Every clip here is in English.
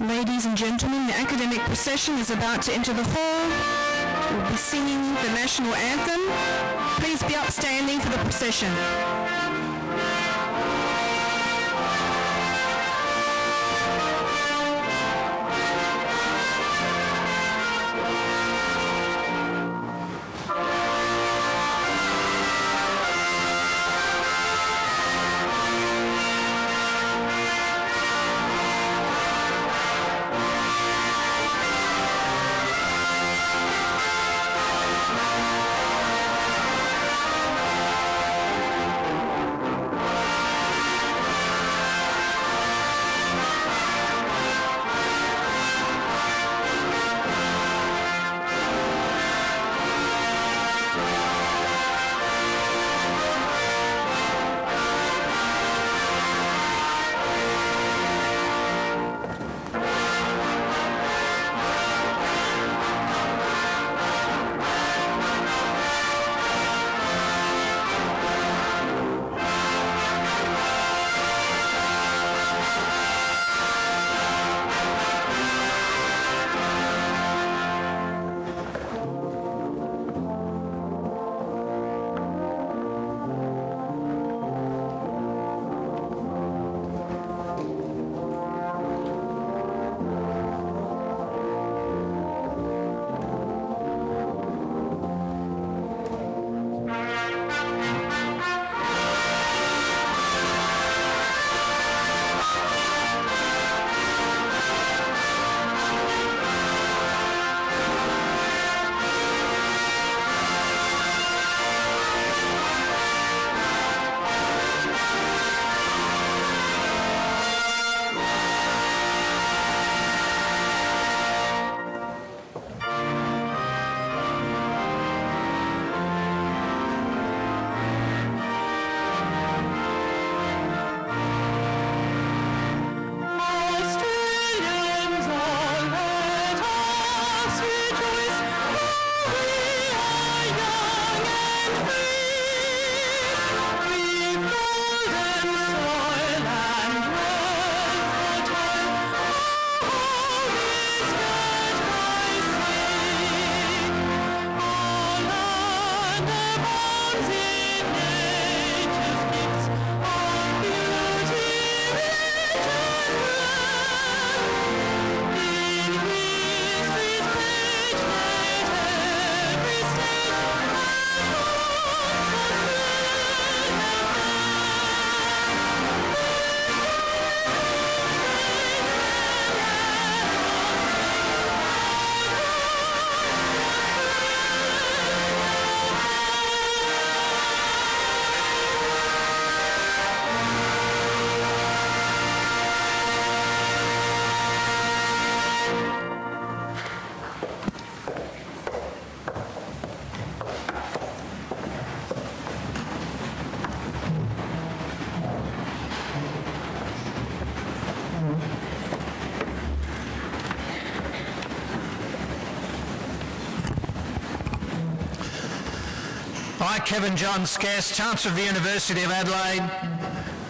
Ladies and gentlemen, the academic procession is about to enter the hall. We'll be singing the national anthem. Please be upstanding for the procession. I, Kevin John Scarce, Chancellor of the University of Adelaide,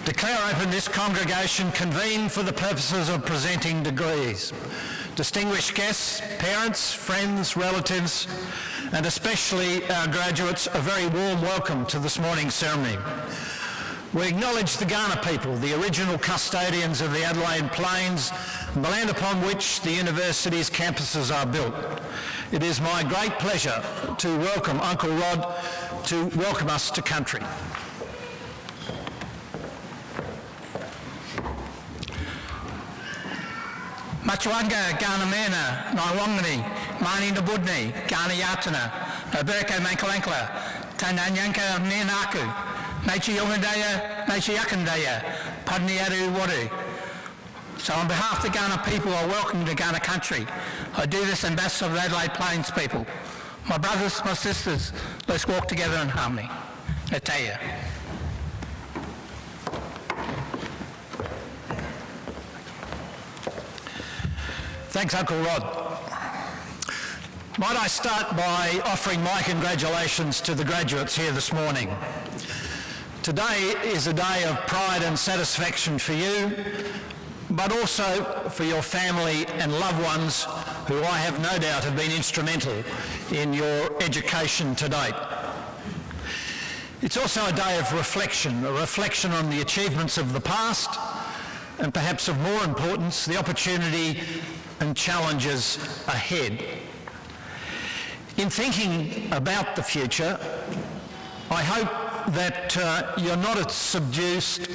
declare open this congregation convened for the purposes of presenting degrees. Distinguished guests, parents, friends, relatives, and especially our graduates, a very warm welcome to this morning's ceremony. We acknowledge the Kaurna people, the original custodians of the Adelaide Plains, and the land upon which the university's campuses are built. It is my great pleasure to welcome Uncle Rod to welcome us to country. Machuanga, Ghana Mena, Naiwangani, Mani Nabudni, Ghana Yatana, Berko Mankalankla, Tananyanka Menaku, Nachi Yongadaya, Nachi Yakandaya, Padniadu Wadu. So on behalf of the Ghana people, I welcome you to Ghana country. I do this ambassador of the Adelaide Plains people. My brothers, my sisters, let's walk together in harmony. Nataya. Thanks, Uncle Rod. Might I start by offering my congratulations to the graduates here this morning. Today is a day of pride and satisfaction for you, but also for your family and loved ones who I have no doubt have been instrumental in your education to date. It's also a day of reflection, a reflection on the achievements of the past, and perhaps of more importance, the opportunity and challenges ahead. In thinking about the future, I hope that you're not as seduced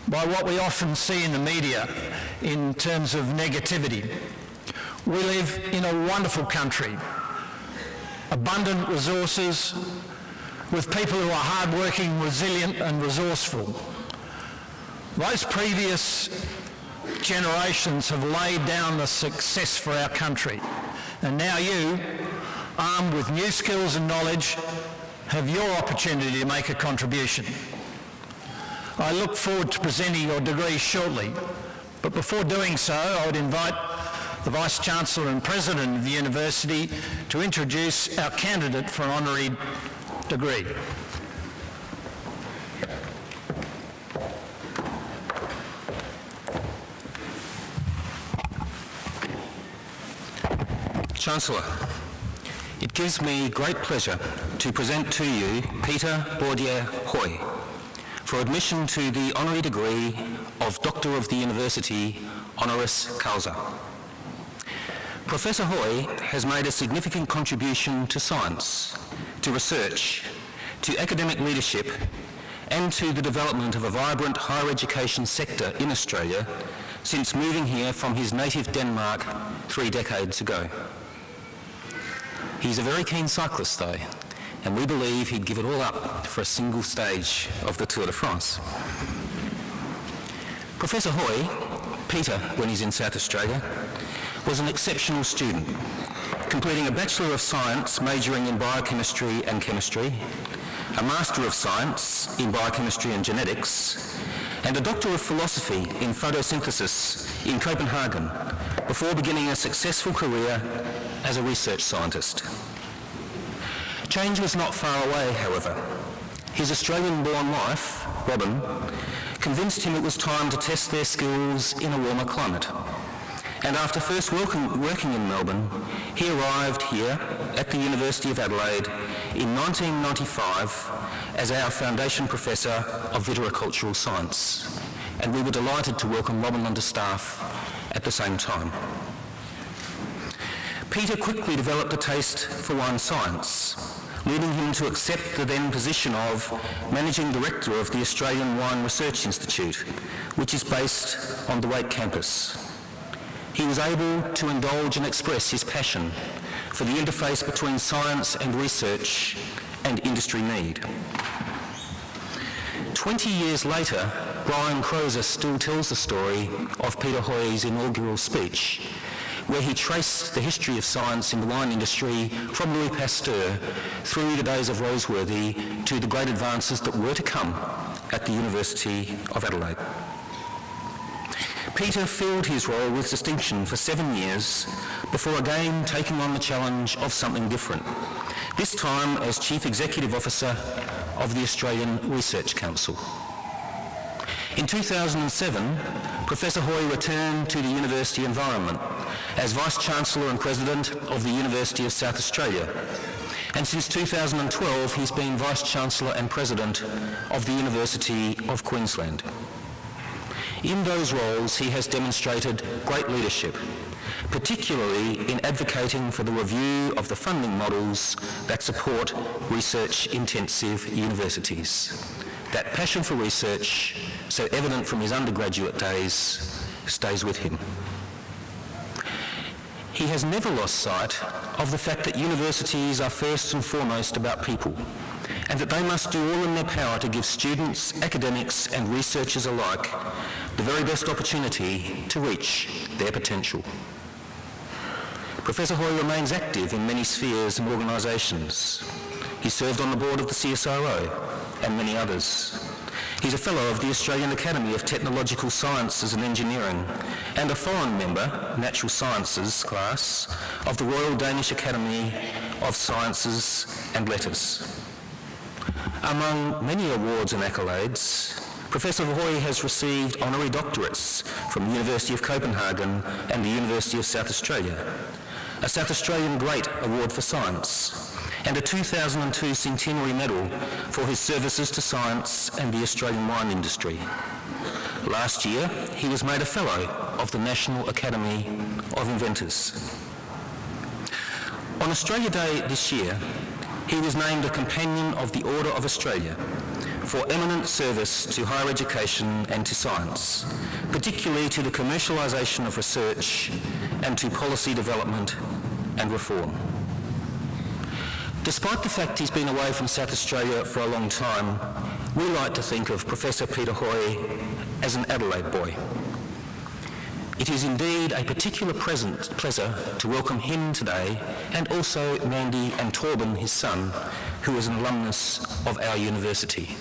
by what we often see in the media in terms of negativity. We live in a wonderful country, abundant resources, with people who are hardworking, resilient and resourceful. Those previous generations have laid down the success for our country, and now you, armed with new skills and knowledge, have your opportunity to make a contribution. I look forward to presenting your degree shortly, but before doing so, I would invite the Vice-Chancellor and President of the University to introduce our candidate for an honorary degree. Chancellor, it gives me great pleasure to present to you Peter Bourdieu-Hoy for admission to the honorary degree of Doctor of the University honoris causa. Professor Hoy has made a significant contribution to science, to research, to academic leadership, and to the development of a vibrant higher education sector in Australia since moving here from his native Denmark 3 decades ago. He's a very keen cyclist though, and we believe he'd give it all up for a single stage of the Tour de France. Professor Hoy, Peter when he's in South Australia, was an exceptional student, completing a Bachelor of Science majoring in biochemistry and chemistry, a Master of Science in biochemistry and genetics, and a Doctor of Philosophy in photosynthesis in Copenhagen before beginning a successful career as a research scientist. Change was not far away, however. His Australian-born wife, Robin, convinced him it was time to test their skills in a warmer climate. And after first working in Melbourne, he arrived here at the University of Adelaide in 1995 as our Foundation Professor of Viticultural Science. And we were delighted to welcome Robin onto staff at the same time. Peter quickly developed a taste for wine science, leading him to accept the then position of Managing Director of the Australian Wine Research Institute, which is based on the Wake campus. He was able to indulge and express his passion for the interface between science and research and industry need. 20 years later, Brian Crozer still tells the story of Peter Hoy's inaugural speech, where he traced the history of science in the wine industry from Louis Pasteur through the days of Roseworthy to the great advances that were to come at the University of Adelaide. Peter filled his role with distinction for 7 years before again taking on the challenge of something different, this time as Chief Executive Officer of the Australian Research Council. In 2007, Professor Hoy returned to the university environment as Vice-Chancellor and President of the University of South Australia, and since 2012 he's been Vice-Chancellor and President of the University of Queensland. In those roles, he has demonstrated great leadership, particularly in advocating for the review of the funding models that support research-intensive universities. That passion for research, so evident from his undergraduate days, stays with him. He has never lost sight of the fact that universities are first and foremost about people, and that they must do all in their power to give students, academics and researchers alike the very best opportunity to reach their potential. Professor Hoy remains active in many spheres and organisations. He served on the board of the CSIRO and many others. He's a Fellow of the Australian Academy of Technological Sciences and Engineering and a foreign member, Natural Sciences class, of the Royal Danish Academy of Sciences and Letters. Among many awards and accolades, Professor Hoy has received honorary doctorates from the University of Copenhagen and the University of South Australia, a South Australian Great Award for Science, and a 2002 Centenary Medal for his services to science and the Australian wine industry. Last year, he was made a Fellow of the National Academy of Inventors. On Australia Day this year, he was named a Companion of the Order of Australia for eminent service to higher education and to science, particularly to the commercialisation of research and to policy development and reform. Despite the fact he's been away from South Australia for a long time, we like to think of Professor Peter Hoy as an Adelaide boy. It is indeed a particular pleasure to welcome him today, and also Mandy and Torben, his son, who is an alumnus of our university.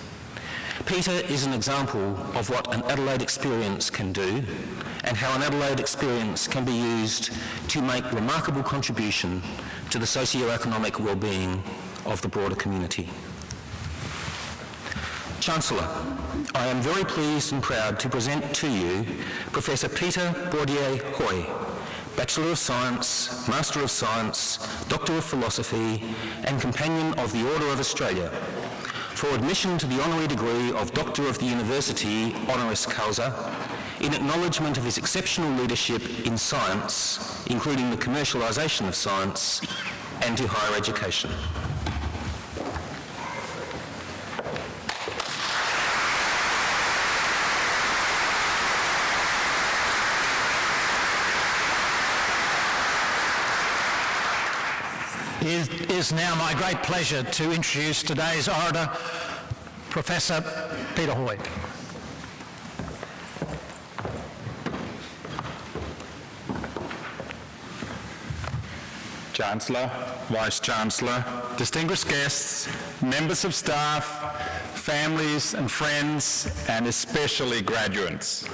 Peter is an example of what an Adelaide experience can do, and how an Adelaide experience can be used to make remarkable contribution to the socio-economic well-being of the broader community. Chancellor, I am very pleased and proud to present to you Professor Peter Bourdieu Hoy, Bachelor of Science, Master of Science, Doctor of Philosophy, and Companion of the Order of Australia, for admission to the honorary degree of Doctor of the University honoris causa, in acknowledgement of his exceptional leadership in science, including the commercialisation of science, and to higher education. It is now my great pleasure to introduce today's orator, Professor Peter Hoy. Chancellor, Vice-Chancellor, distinguished guests, members of staff, families and friends, and especially graduates.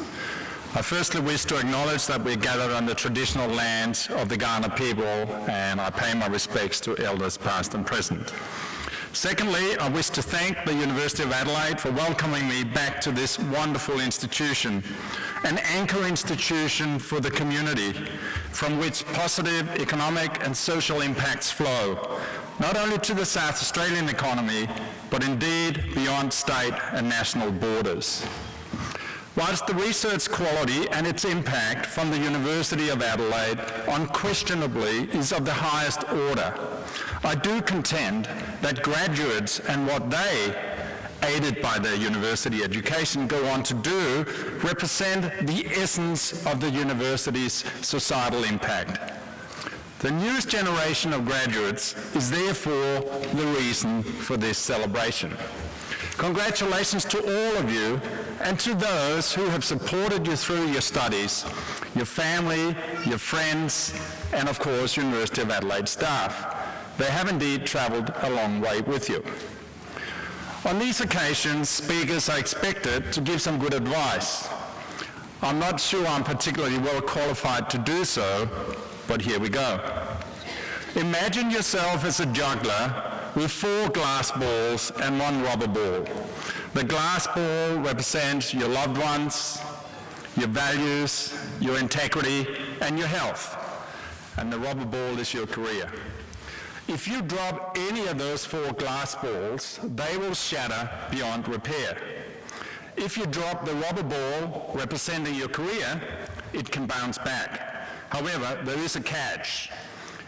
I firstly wish to acknowledge that we gather on the traditional lands of the Kaurna people, and I pay my respects to elders past and present. Secondly, I wish to thank the University of Adelaide for welcoming me back to this wonderful institution, an anchor institution for the community, from which positive economic and social impacts flow, not only to the South Australian economy, but indeed beyond state and national borders. Whilst the research quality and its impact from the University of Adelaide unquestionably is of the highest order, I do contend that graduates and what they, aided by their university education, go on to do represent the essence of the university's societal impact. The newest generation of graduates is therefore the reason for this celebration. Congratulations to all of you and to those who have supported you through your studies, your family, your friends, and of course, University of Adelaide staff. They have indeed travelled a long way with you. On these occasions, speakers are expected to give some good advice. I'm not sure I'm particularly well qualified to do so, but here we go. Imagine yourself as a juggler with 4 glass balls and 1 rubber ball. The glass ball represents your loved ones, your values, your integrity, and your health. And the rubber ball is your career. If you drop any of those 4 glass balls, they will shatter beyond repair. If you drop the rubber ball representing your career, it can bounce back. However, there is a catch.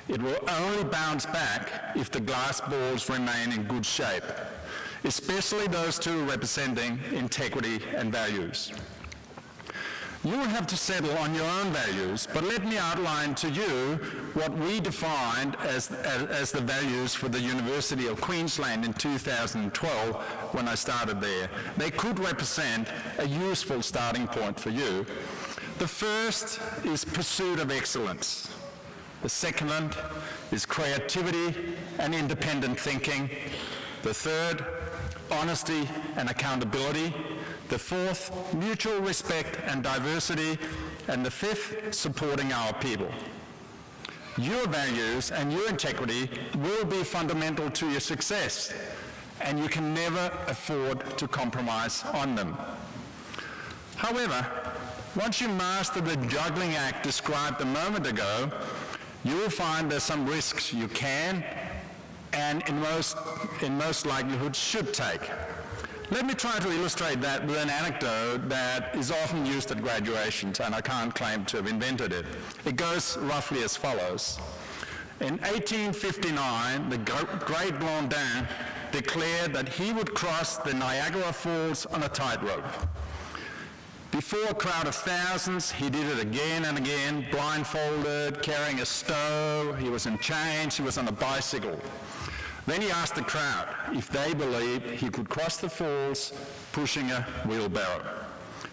It will only bounce back if the glass balls remain in good shape, especially those 2 representing integrity and values. You will have to settle on your own values, but let me outline to you what we defined as the values for the University of Queensland in 2012 when I started there. They could represent a useful starting point for you. The first is pursuit of excellence. The second is creativity and independent thinking. The third, honesty and accountability. The fourth, mutual respect and diversity. And the fifth, supporting our people. Your values and your integrity will be fundamental to your success, and you can never afford to compromise on them. However, once you master the juggling act described a moment ago, you will find there's some risks you can and in most likelihood should take. Let me try to illustrate that with an anecdote that is often used at graduations, and I can't claim to have invented it. It goes roughly as follows. In 1859, the great Blondin declared that he would cross the Niagara Falls on a tightrope. Before a crowd of thousands, he did it again and again, blindfolded, carrying a stove, he was in chains, he was on a bicycle. Then he asked the crowd if they believed he could cross the falls pushing a wheelbarrow.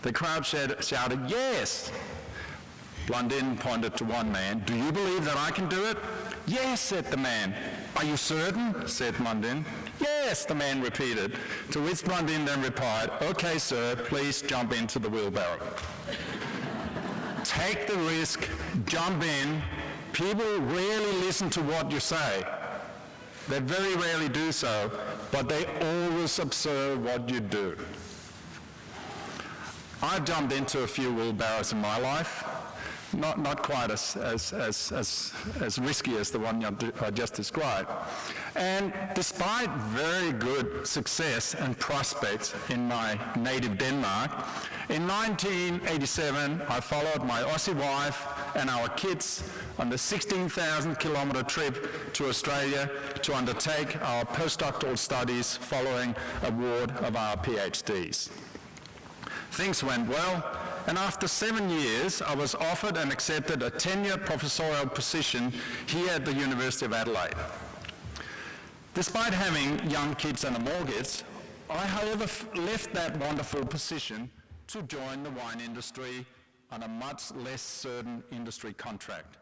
The crowd shouted, "Yes!" Blondin pointed to one man. "Do you believe that I can do it?" "Yes," said the man. "Are you certain?" said Blondin. "Yes," the man repeated, to which Blondin then replied, "Okay, sir, please jump into the wheelbarrow." Take the risk, jump in. People rarely listen to what you say. They very rarely do so, but they always observe what you do. I've jumped into a few wheelbarrows in my life, not quite as risky as the one I just described. And despite very good success and prospects in my native Denmark, in 1987 I followed my Aussie wife and our kids on the 16,000-kilometre trip to Australia to undertake our postdoctoral studies following award of our PhDs. Things went well, and after 7 years, I was offered and accepted a tenure professorial position here at the University of Adelaide. Despite having young kids and a mortgage, I, however, left that wonderful position to join the wine industry on a much less certain industry contract.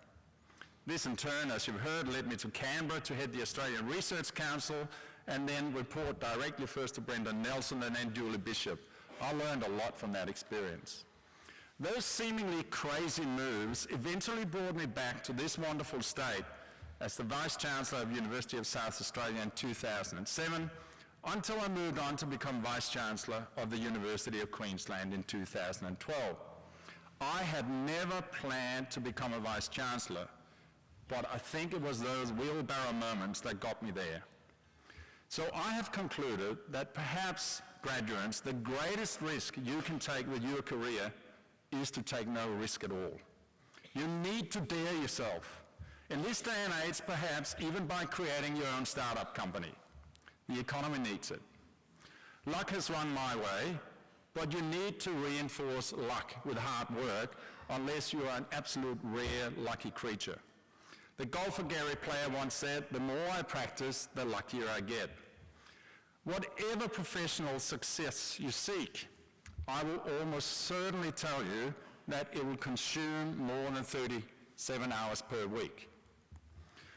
This, in turn, as you've heard, led me to Canberra to head the Australian Research Council and then report directly first to Brendan Nelson and then Julie Bishop. I learned a lot from that experience. Those seemingly crazy moves eventually brought me back to this wonderful state as the Vice-Chancellor of University of South Australia in 2007, until I moved on to become Vice-Chancellor of the University of Queensland in 2012. I had never planned to become a Vice-Chancellor, but I think it was those wheelbarrow moments that got me there. So I have concluded that perhaps, graduates, the greatest risk you can take with your career is to take no risk at all. You need to dare yourself. In this day and age, perhaps even by creating your own startup company. The economy needs it. Luck has run my way, but you need to reinforce luck with hard work unless you are an absolute rare lucky creature. The golfer Gary Player once said, "The more I practice, the luckier I get." Whatever professional success you seek, I will almost certainly tell you that it will consume more than 37 hours per week.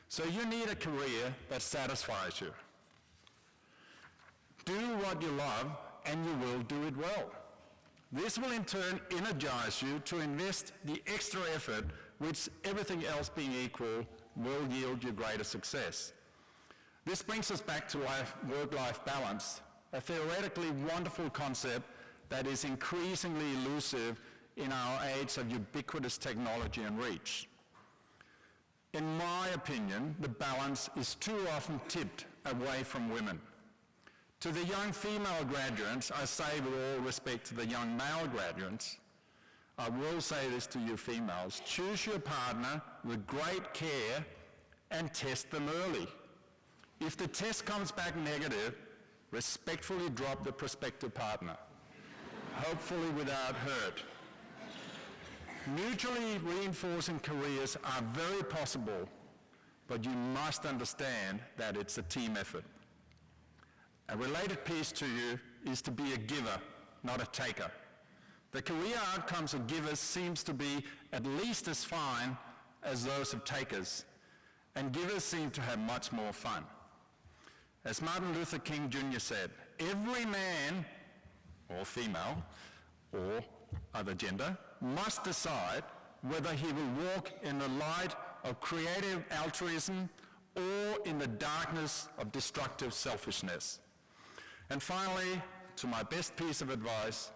So you need a career that satisfies you. Do what you love and you will do it well. This will in turn energize you to invest the extra effort which, everything else being equal, will yield you greater success. This brings us back to work-life balance, a theoretically wonderful concept that is increasingly elusive in our age of ubiquitous technology and reach. In my opinion, the balance is too often tipped away from women. To the young female graduates, I say with all respect to the young male graduates, I will say this to you females, choose your partner with great care and test them early. If the test comes back negative, respectfully drop the prospective partner, hopefully without hurt. Mutually reinforcing careers are very possible, but you must understand that it's a team effort. A related piece to you is to be a giver, not a taker. The career outcomes of givers seems to be at least as fine as those of takers, and givers seem to have much more fun. As Martin Luther King Jr. said, every man or female or other gender must decide whether he will walk in the light of creative altruism or in the darkness of destructive selfishness. And finally, to my best piece of advice,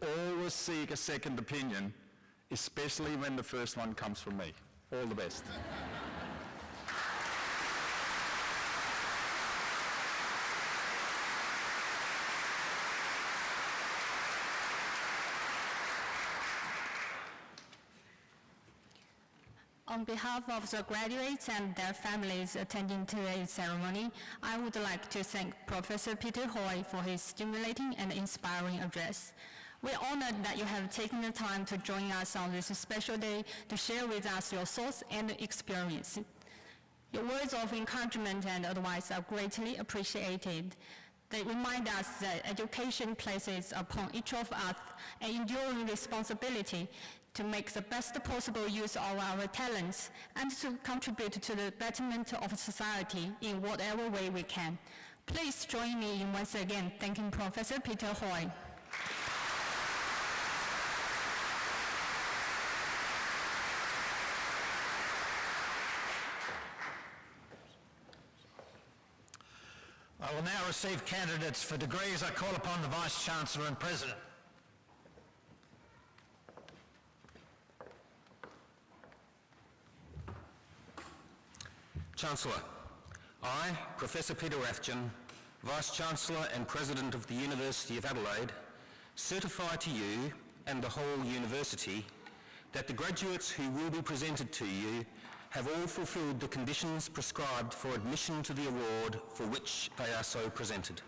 always seek a second opinion, especially when the first one comes from me. All the best. On behalf of the graduates and their families attending today's ceremony, I would like to thank Professor Peter Hoy for his stimulating and inspiring address. We're honored that you have taken the time to join us on this special day to share with us your thoughts and experience. Your words of encouragement and advice are greatly appreciated. They remind us that education places upon each of us an enduring responsibility to make the best possible use of our talents and to contribute to the betterment of society in whatever way we can. Please join me in once again thanking Professor Peter Hoy. I will now receive candidates for degrees. I call upon the Vice-Chancellor and President. Chancellor, I, Professor Peter Rathjen, Vice-Chancellor and President of the University of Adelaide, certify to you and the whole University that the graduates who will be presented to you have all fulfilled the conditions prescribed for admission to the award for which they are so presented.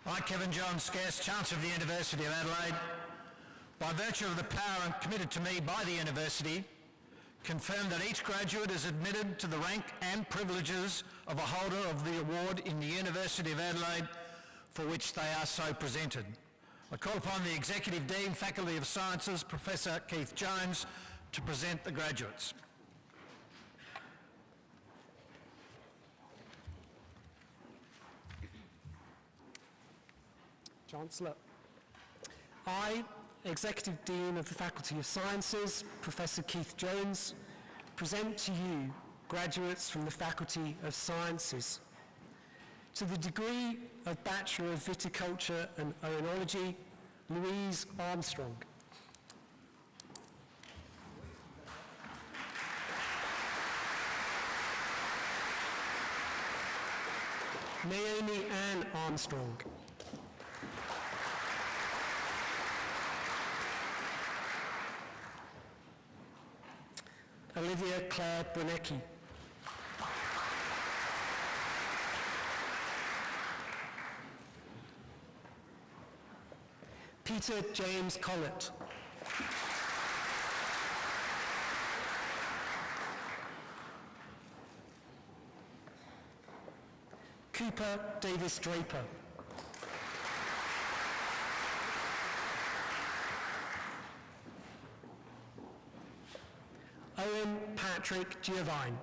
I, Kevin John Scarce, Chancellor of the University of Adelaide, by virtue of the power committed to me by the University, confirm that each graduate is admitted to the rank and privileges of a holder of the award in the University of Adelaide for which they are so presented. I call upon the Executive Dean, Faculty of Sciences, Professor Keith Jones, to present the graduates. Chancellor, I, Executive Dean of the Faculty of Sciences, Professor Keith Jones, present to you graduates from the Faculty of Sciences. To the degree of Bachelor of Viticulture and Oenology, Louise Armstrong. Naomi Ann Armstrong. Olivia Claire Brunecki. Peter James Collett. Cooper Davis Draper. Owen Patrick Giovine.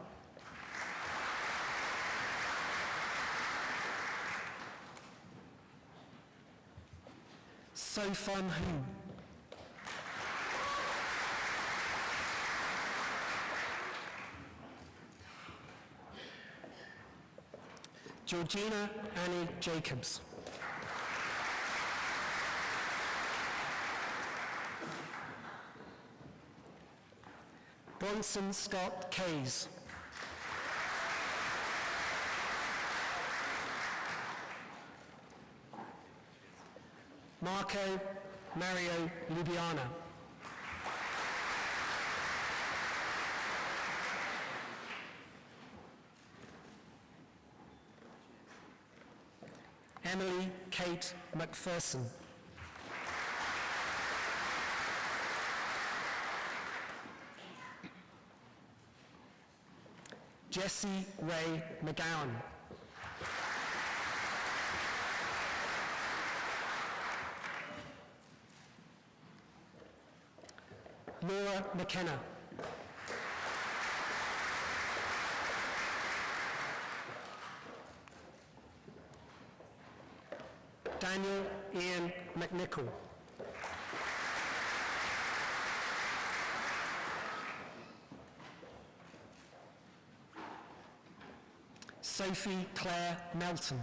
So-Fun Hu. Georgina Annie Jacobs. Bronson Scott Kays. Marco Mario Lubiana. Emily Kate McPherson. Jesse Ray McGowan. Laura McKenna. Daniel Ian McNichol. Sophie Claire Melton.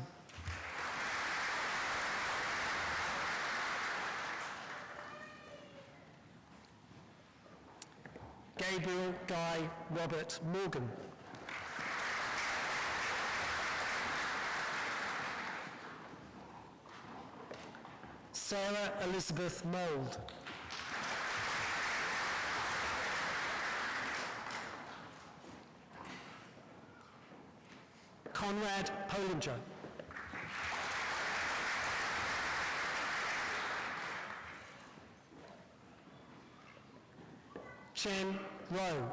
Gabriel Guy Robert Morgan. Sarah Elizabeth Mould. Conrad Polinger. Chen Rowe.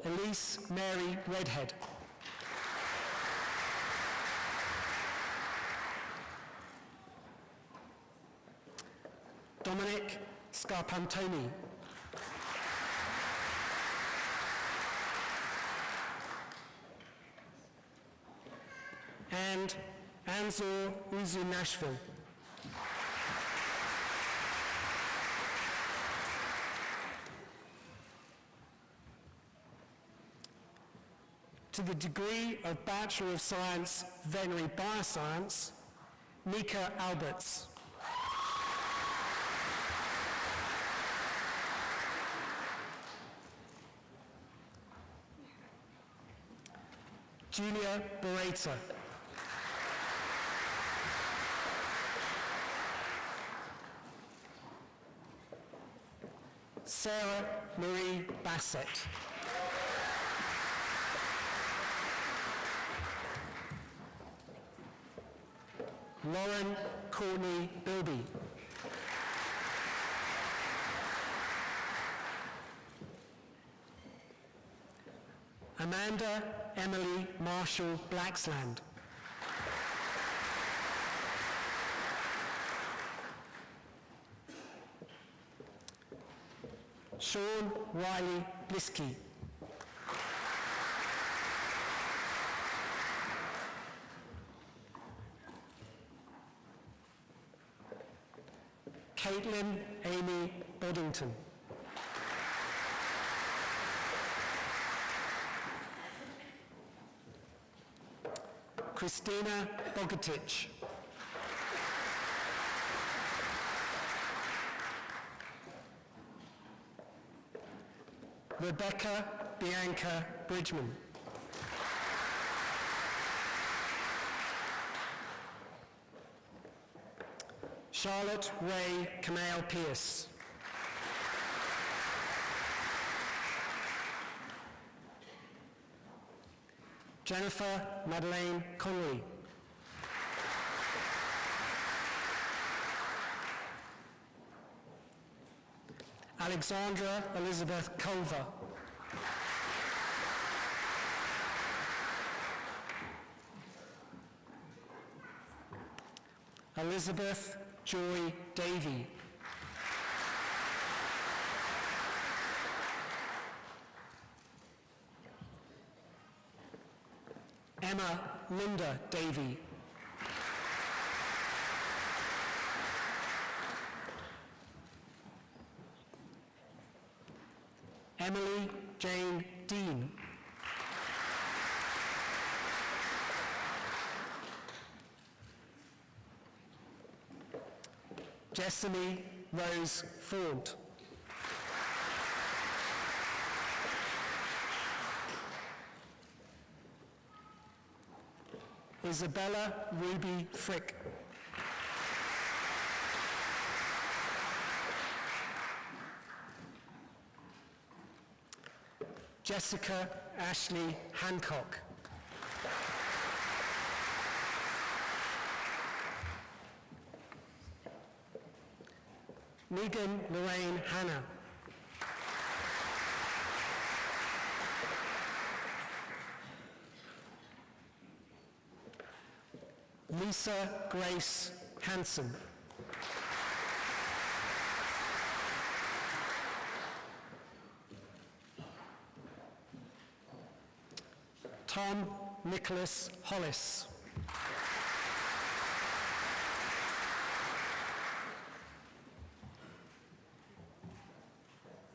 Elise Mary Redhead. Dominic Scarpantoni. And Anzor Uzu Nashville. To the degree of Bachelor of Science, Veterinary Bioscience, Nika Alberts. Julia Beretta. Sarah Marie Bassett. Lauren Courtney Bilby. Amanda Emily Marshall Blacksland. Sean Wiley Blisky. Caitlin Amy Boddington. Christina Bogatic. Rebecca Bianca Bridgman. Charlotte Ray Kamau Pierce. Jennifer Madeleine Connolly. Alexandra Elizabeth Culver. Elizabeth Joy Davey. Emma Linda Davey. Emily Jane Dean. Jessamy Rose Ford. Isabella Ruby Frick. Jessica Ashley Hancock. Megan Lorraine Hanna. Lisa Grace Hanson. Tom Nicholas Hollis.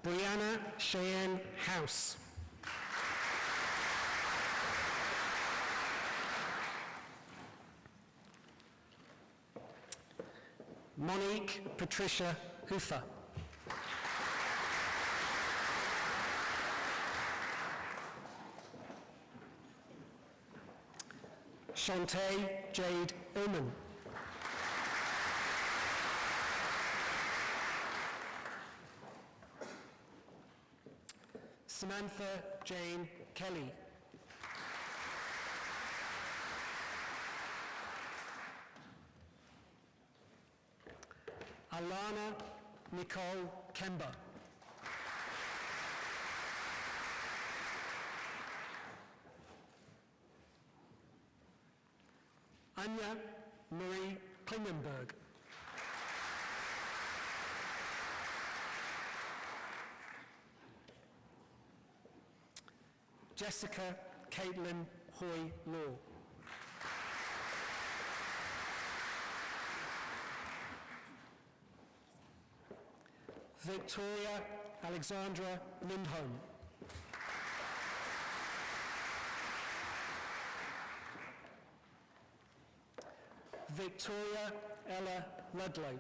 Brianna Cheyenne House. Monique Patricia Hoofer. Shantae Jade Ullman. Samantha Jane Kelly. Alana Nicole Kemba. Anya Marie Klingenberg. Jessica Caitlin Hoy Law. Victoria Alexandra Lindholm. Victoria Ella Ludlow.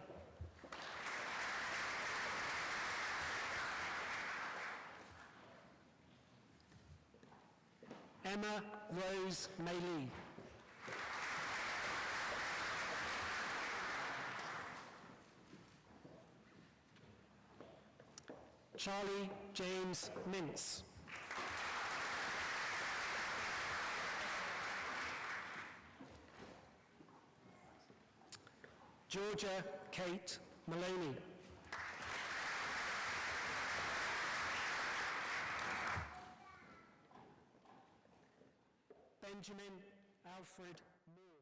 Emma Rose Maylee. Charlie James Mintz. Georgia Kate Maloney. Benjamin Alfred Moore.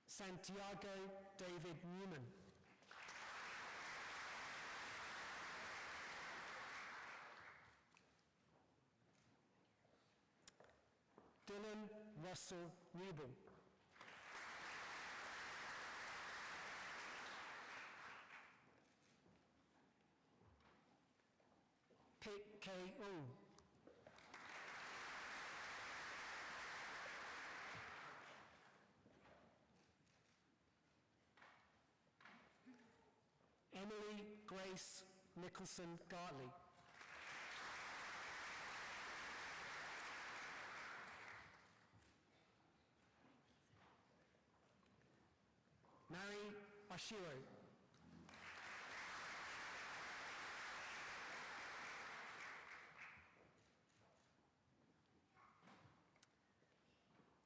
Santiago David Newman. Dylan Russell Newborn. Pik K-Ung. Emily Grace Nicholson Gartley. Mary Ashiro.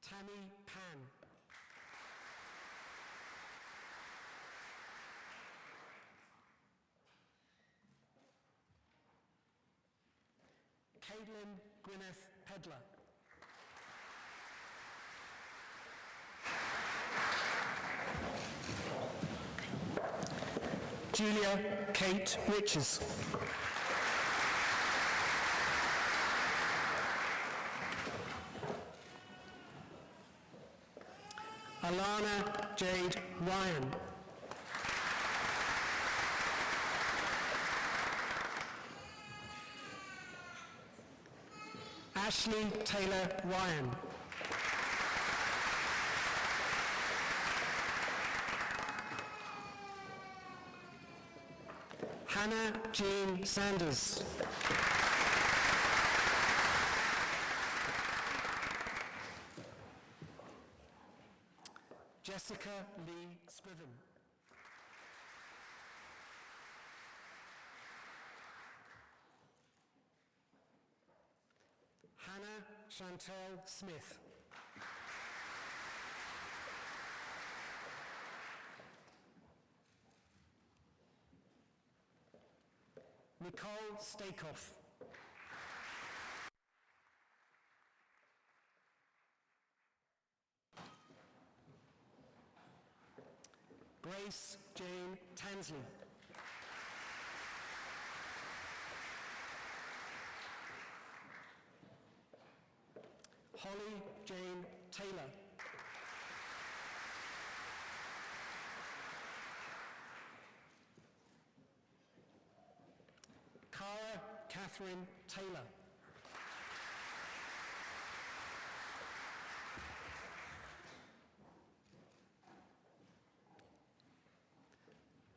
Tammy Pan. Caitlin Gwyneth Pedler. Julia Kate Riches. Alana Jade Ryan. Ashley Taylor Ryan. Hannah Jean Sanders. Jessica Lee Scriven. Hannah Chantel Smith. Nicole Stakoff. Grace Jane Tansley. Holly Jane Taylor. Catherine Taylor.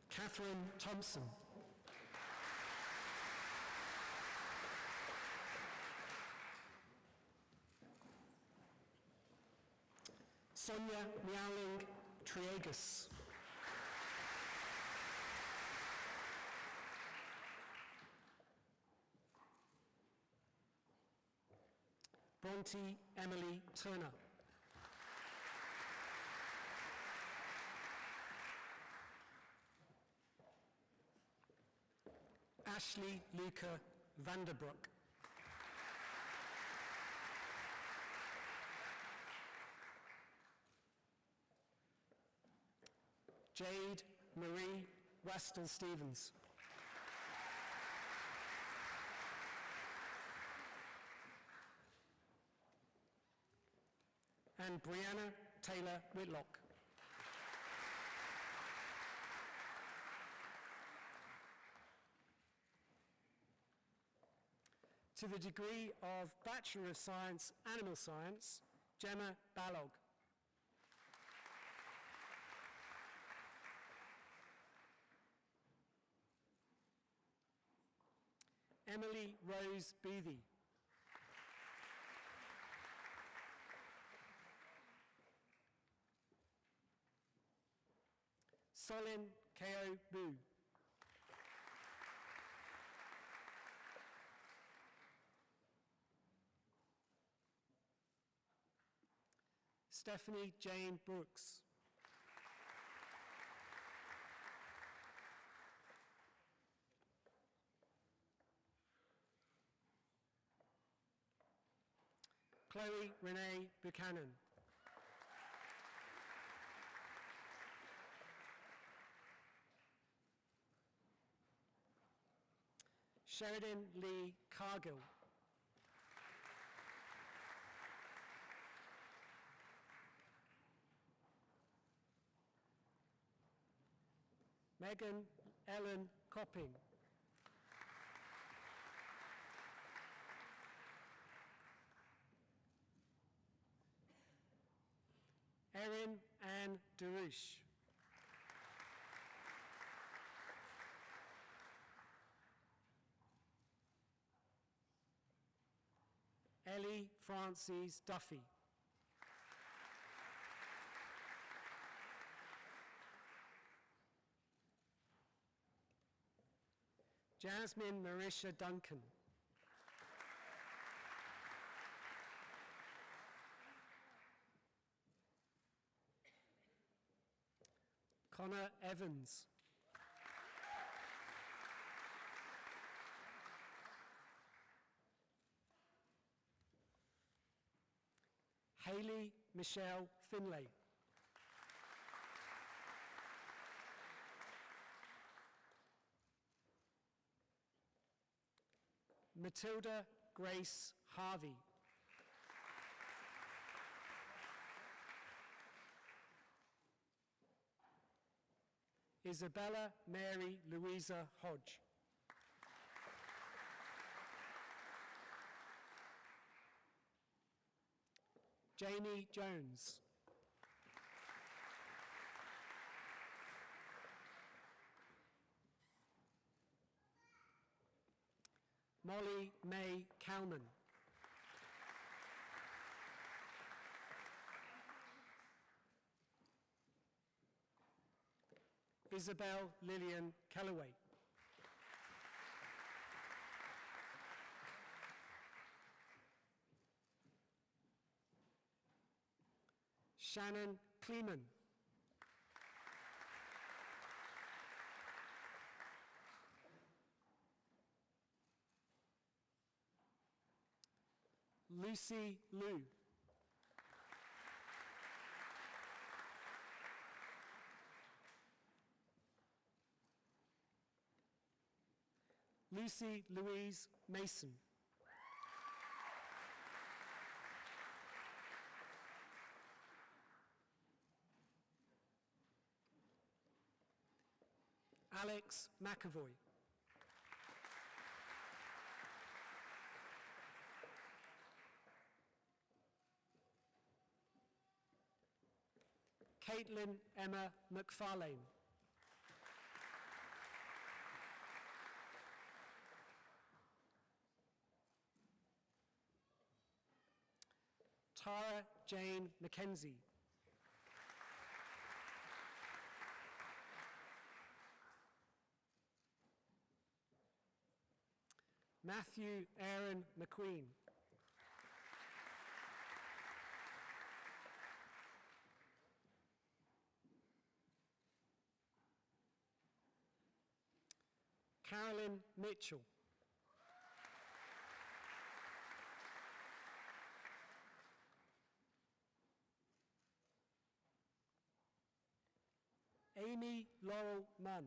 Catherine Thompson. Sonia Miaoling Triegas. Bronte Emily Turner. Ashley Luca Vanderbroek. Jade Marie Westel Stevens. And Brianna Taylor Whitlock. To the degree of Bachelor of Science, Animal Science, Gemma Balog. Emily Rose Beathy. Solin Ko Bu. Stephanie Jane Brooks. Chloe Renee Buchanan. Sheridan Lee Cargill. Megan Ellen Copping. Erin Ann Darush. Ellie Frances Duffy. Jasmine Marisha Duncan. Connor Evans. Hayley Michelle Finlay. Matilda Grace Harvey. Isabella Mary Louisa Hodge. Jamie Jones. Molly May Cowman. Isabel Lillian Calloway. Shannon Kleeman. Lucy Liu. Lucy Louise Mason. Alex McAvoy. Caitlin Emma McFarlane. Tara Jane McKenzie. Matthew Aaron McQueen. Carolyn Mitchell. Amy Laurel Munn.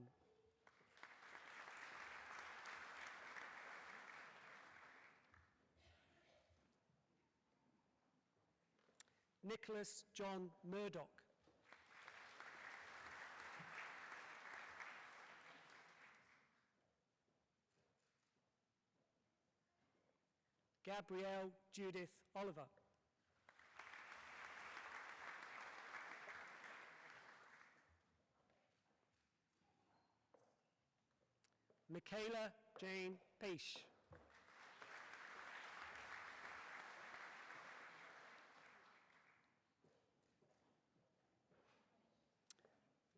Nicholas John Murdoch. Gabrielle Judith Oliver. Michaela Jane Peish.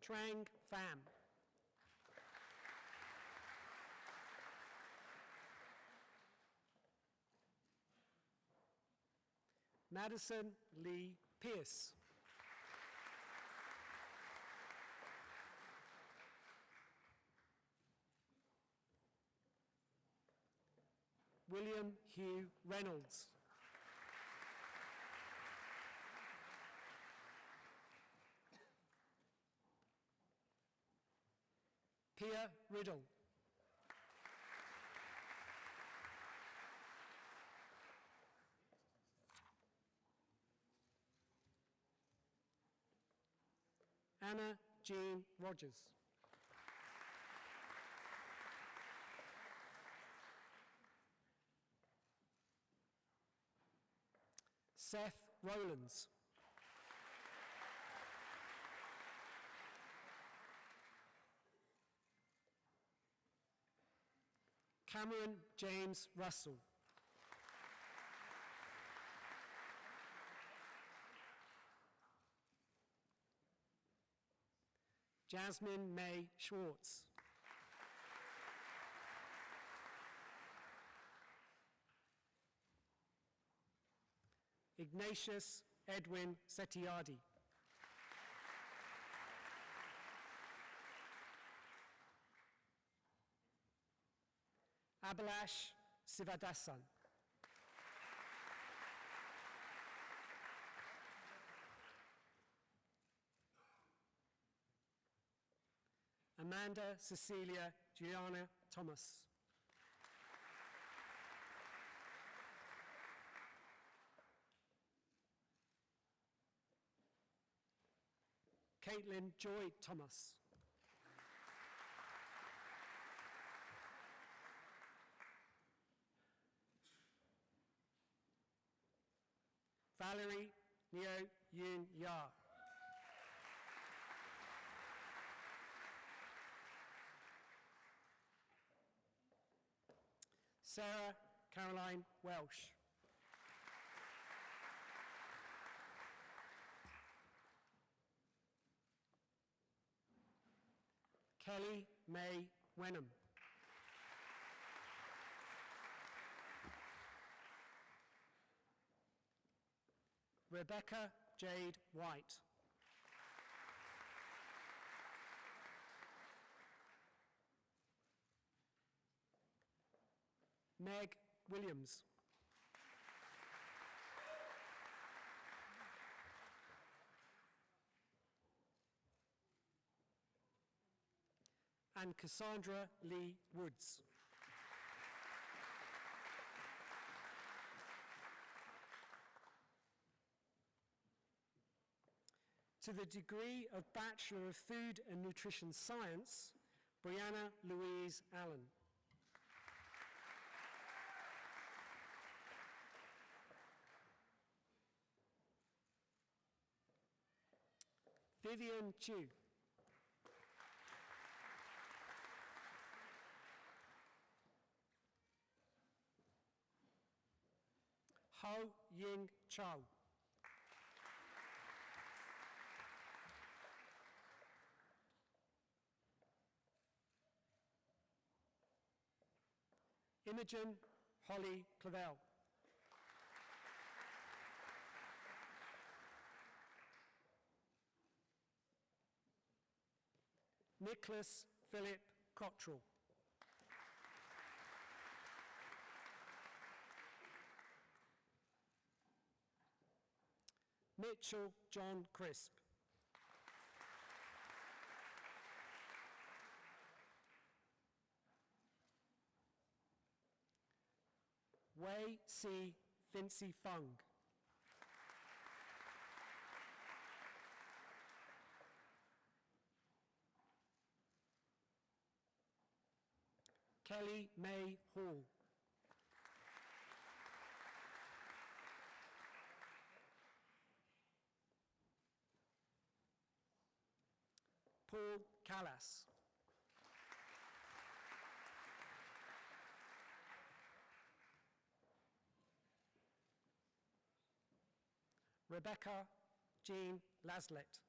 Trang Pham. Madison Lee Pierce. William Hugh Reynolds. Pia Riddle. Anna Jean Rogers. Seth Rowlands. Cameron James Russell. Jasmine May Schwartz. Ignatius Edwin Setiardi. Abhilash Sivadasan. Amanda Cecilia Gianna Thomas. Caitlin Joy Thomas. Valerie Neo Yoon Ya. Sarah Caroline Welsh. Kelly May Wenham. Rebecca Jade White. Meg Williams. And Cassandra Lee Woods. To the degree of Bachelor of Food and Nutrition Science, Brianna Louise Allen. Vivian Chu. Ho Ying Chow. Imogen Holly Clavel. Nicholas Philip Cottrell. Mitchell John Crisp. Wei Si Vinci Fung. Kelly May Hall. Paul Callas. Rebecca Jean Laslett.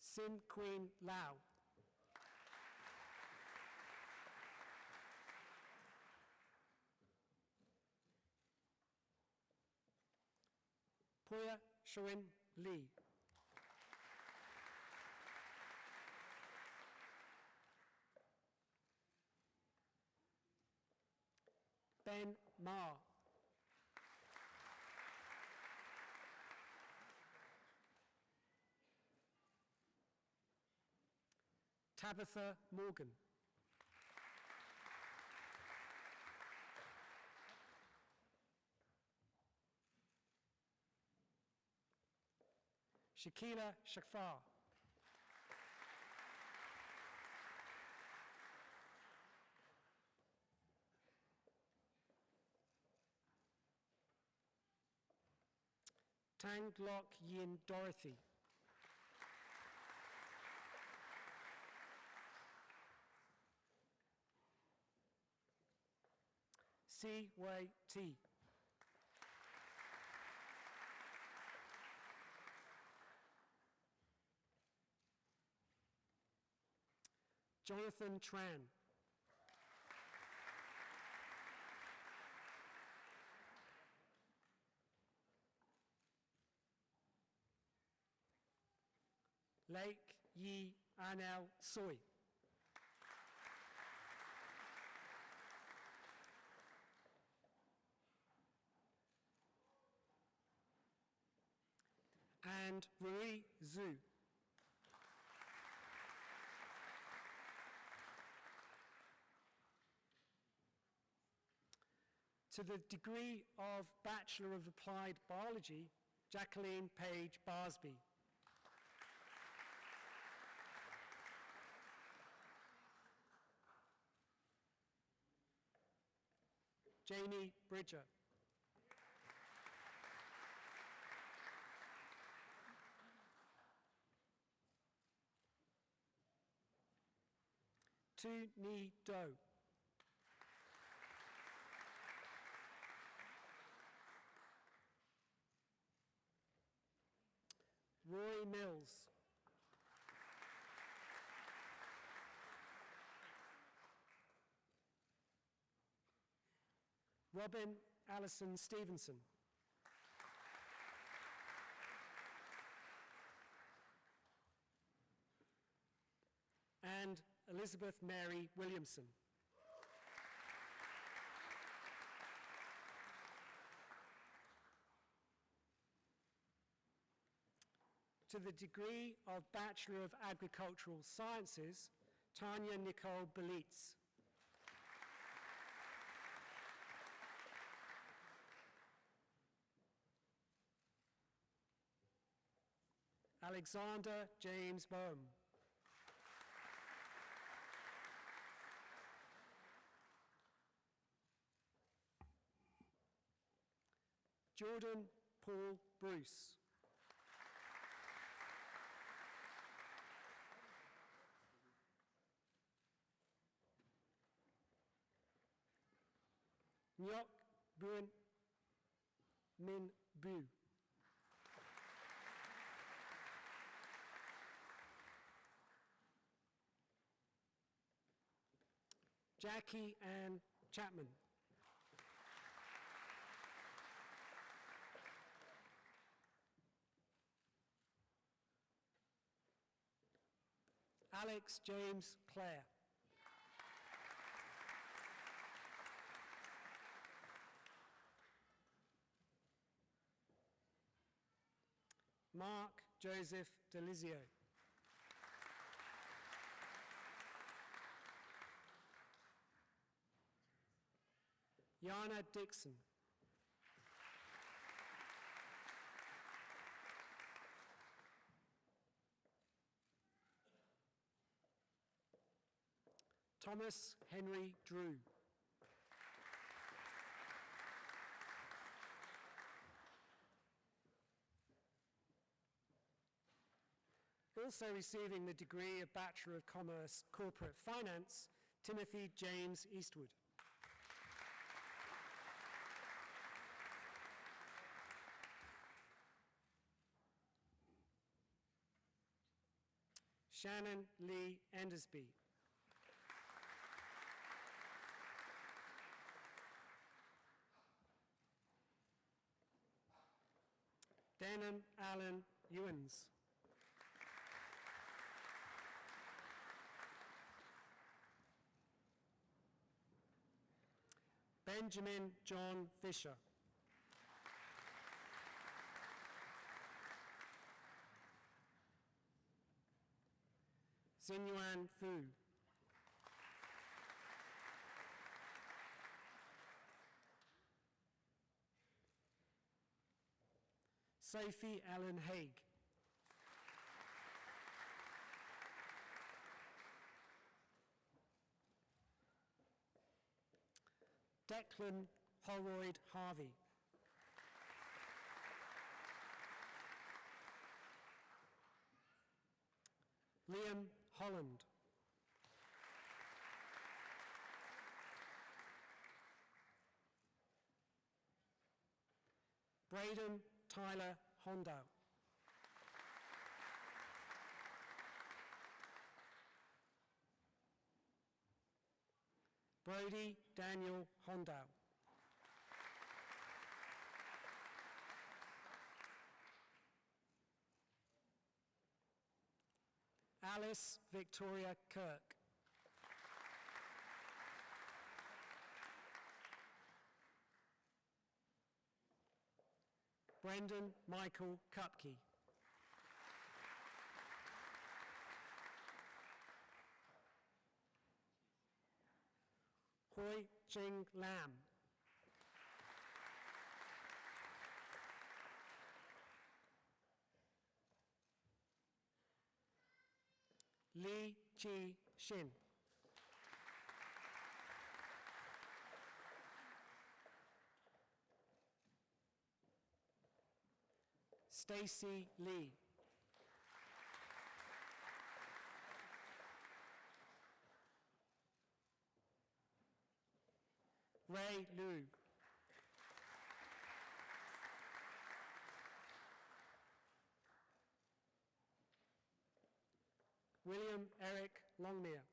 Sin Queen Lau. Poya Shuin Lee. Ben Ma. Tabitha Morgan. Shakila Shakfar. Tang Lok Yin Dorothy. Si Wei T. Jonathan Tran. Lake Yi Anel Soy. And Rui Zhu. To the degree of Bachelor of Applied Biology, Jacqueline Page Barsby. Jamie Bridger. Tu Ni Do. Roy Mills. Robin Allison Stevenson. And Elizabeth Mary Williamson. To the degree of Bachelor of Agricultural Sciences, Tanya Nicole Belitz. Alexander James Bohm. Jordan Paul Bruce. Nyok Buen Min Bu. Jackie Ann Chapman. Alex James Clare. Mark Joseph Delizio. Yana Dixon. Thomas Henry Drew. Also receiving the degree of Bachelor of Commerce Corporate Finance, Timothy James Eastwood. Shannon Lee Endersby. Denham Allen Ewens. Benjamin John Fisher. Xinyuan Fu. Sophie Ellen Haig. Declan Holroyd Harvey. Liam Holland. Braden Tyler Hondow. Brody Daniel Hondow. Alice Victoria Kirk. Brendan Michael Kupke. Hoi Ching Lam. Li Chi Shin. Stacy Lee. Ray Liu. William Eric Longmere.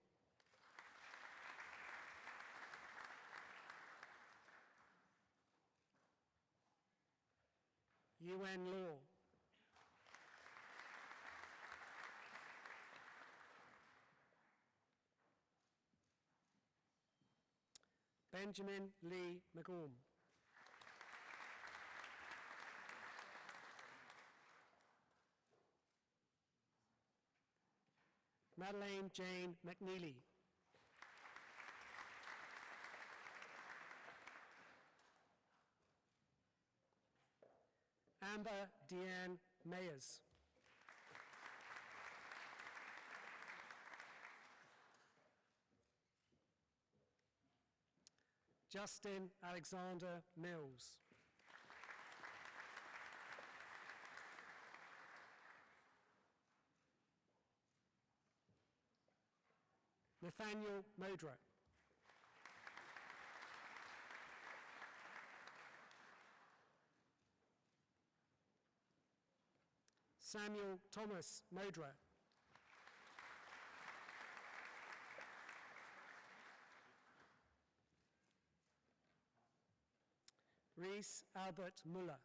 Yuan Law. Benjamin Lee McGorm. Madeleine Jane McNeely. Amber Deanne Mayers. Justin Alexander Mills. Nathaniel Modra. Samuel Thomas Modra. Reese Albert Muller.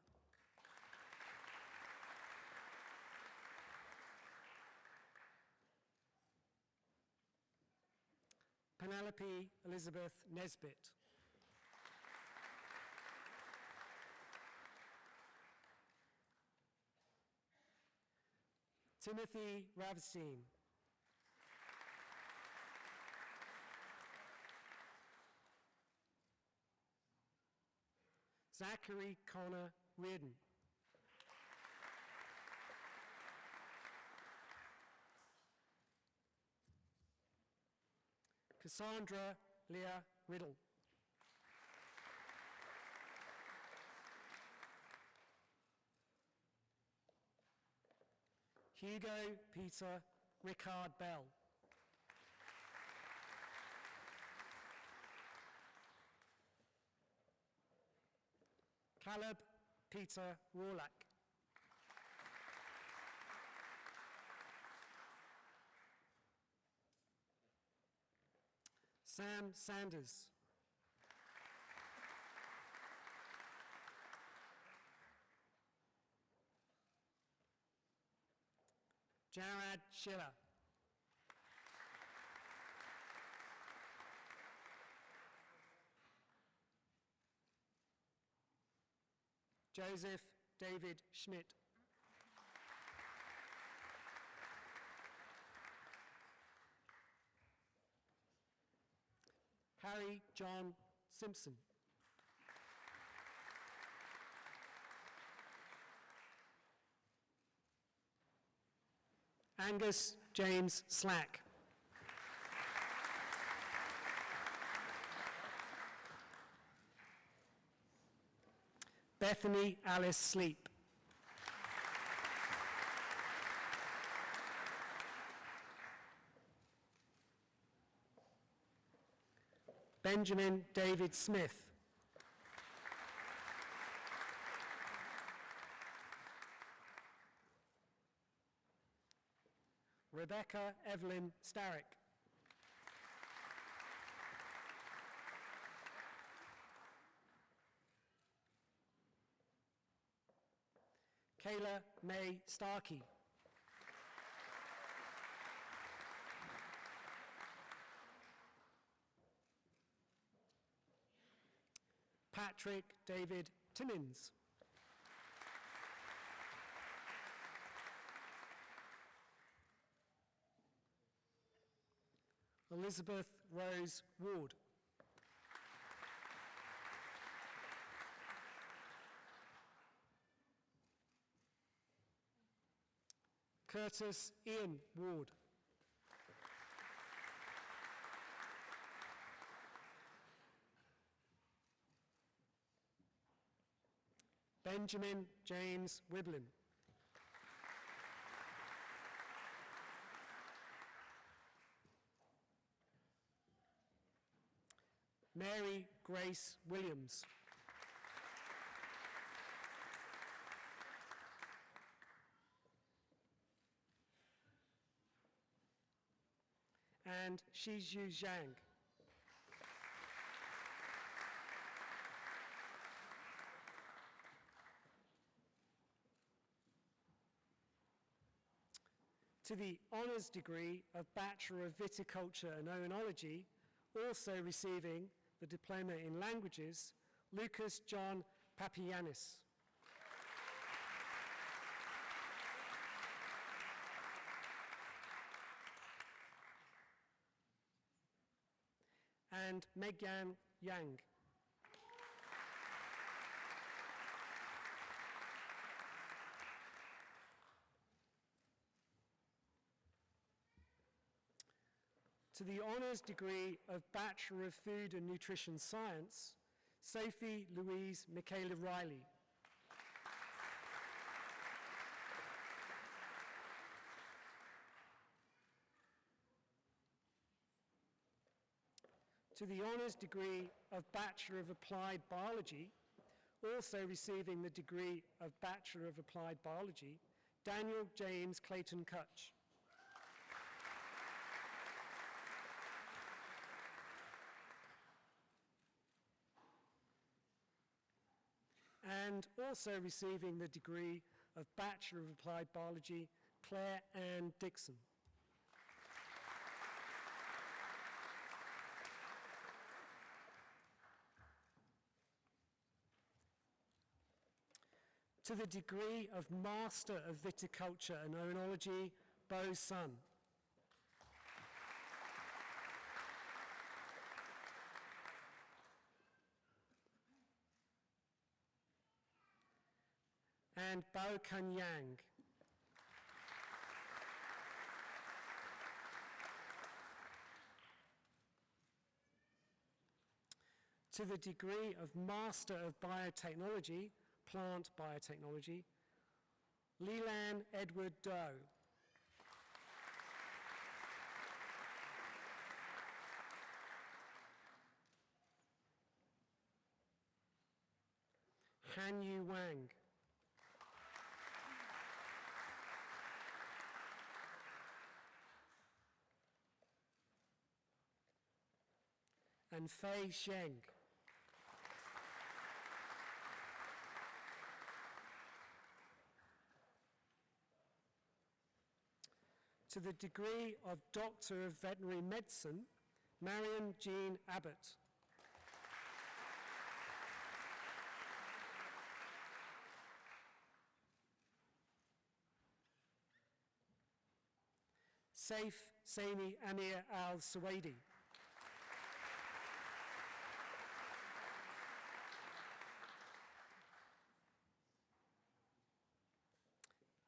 Penelope Elizabeth Nesbitt. Timothy Ravstein. Zachary Connor Reardon. Cassandra Leah Riddle. Hugo Peter Rickard Bell. Caleb Peter Warlack. Sam Sanders. Jared Schiller. Joseph David Schmidt. Harry John Simpson. Angus James Slack. Bethany Alice Sleep. Benjamin David Smith. Rebecca Evelyn Starrick. Kayla May Starkey. Patrick David Timmins. Elizabeth Rose Ward. Curtis Ian Ward. Benjamin James Wiblin. Mary Grace Williams. And Shizhu Zhang. To the honours degree of Bachelor of Viticulture and Oenology, also receiving the Diploma in Languages, Lucas John Papianis. And Megyan Yang. To the honours degree of Bachelor of Food and Nutrition Science, Sophie Louise Michaela Riley. To the honours degree of Bachelor of Applied Biology, also receiving the degree of Bachelor of Applied Biology, Daniel James Clayton Kutch. And also receiving the degree of Bachelor of Applied Biology, Claire Ann Dixon. To the degree of Master of Viticulture and Oenology, Bo Sun. And Bao Kun Yang. To the degree of Master of Biotechnology, Plant Biotechnology, Leland Edward Doe. Han Yu Wang. And Fei Sheng. To the degree of Doctor of Veterinary Medicine, Marion Jean Abbott. Saif Saini Amir Al-Suwaidi.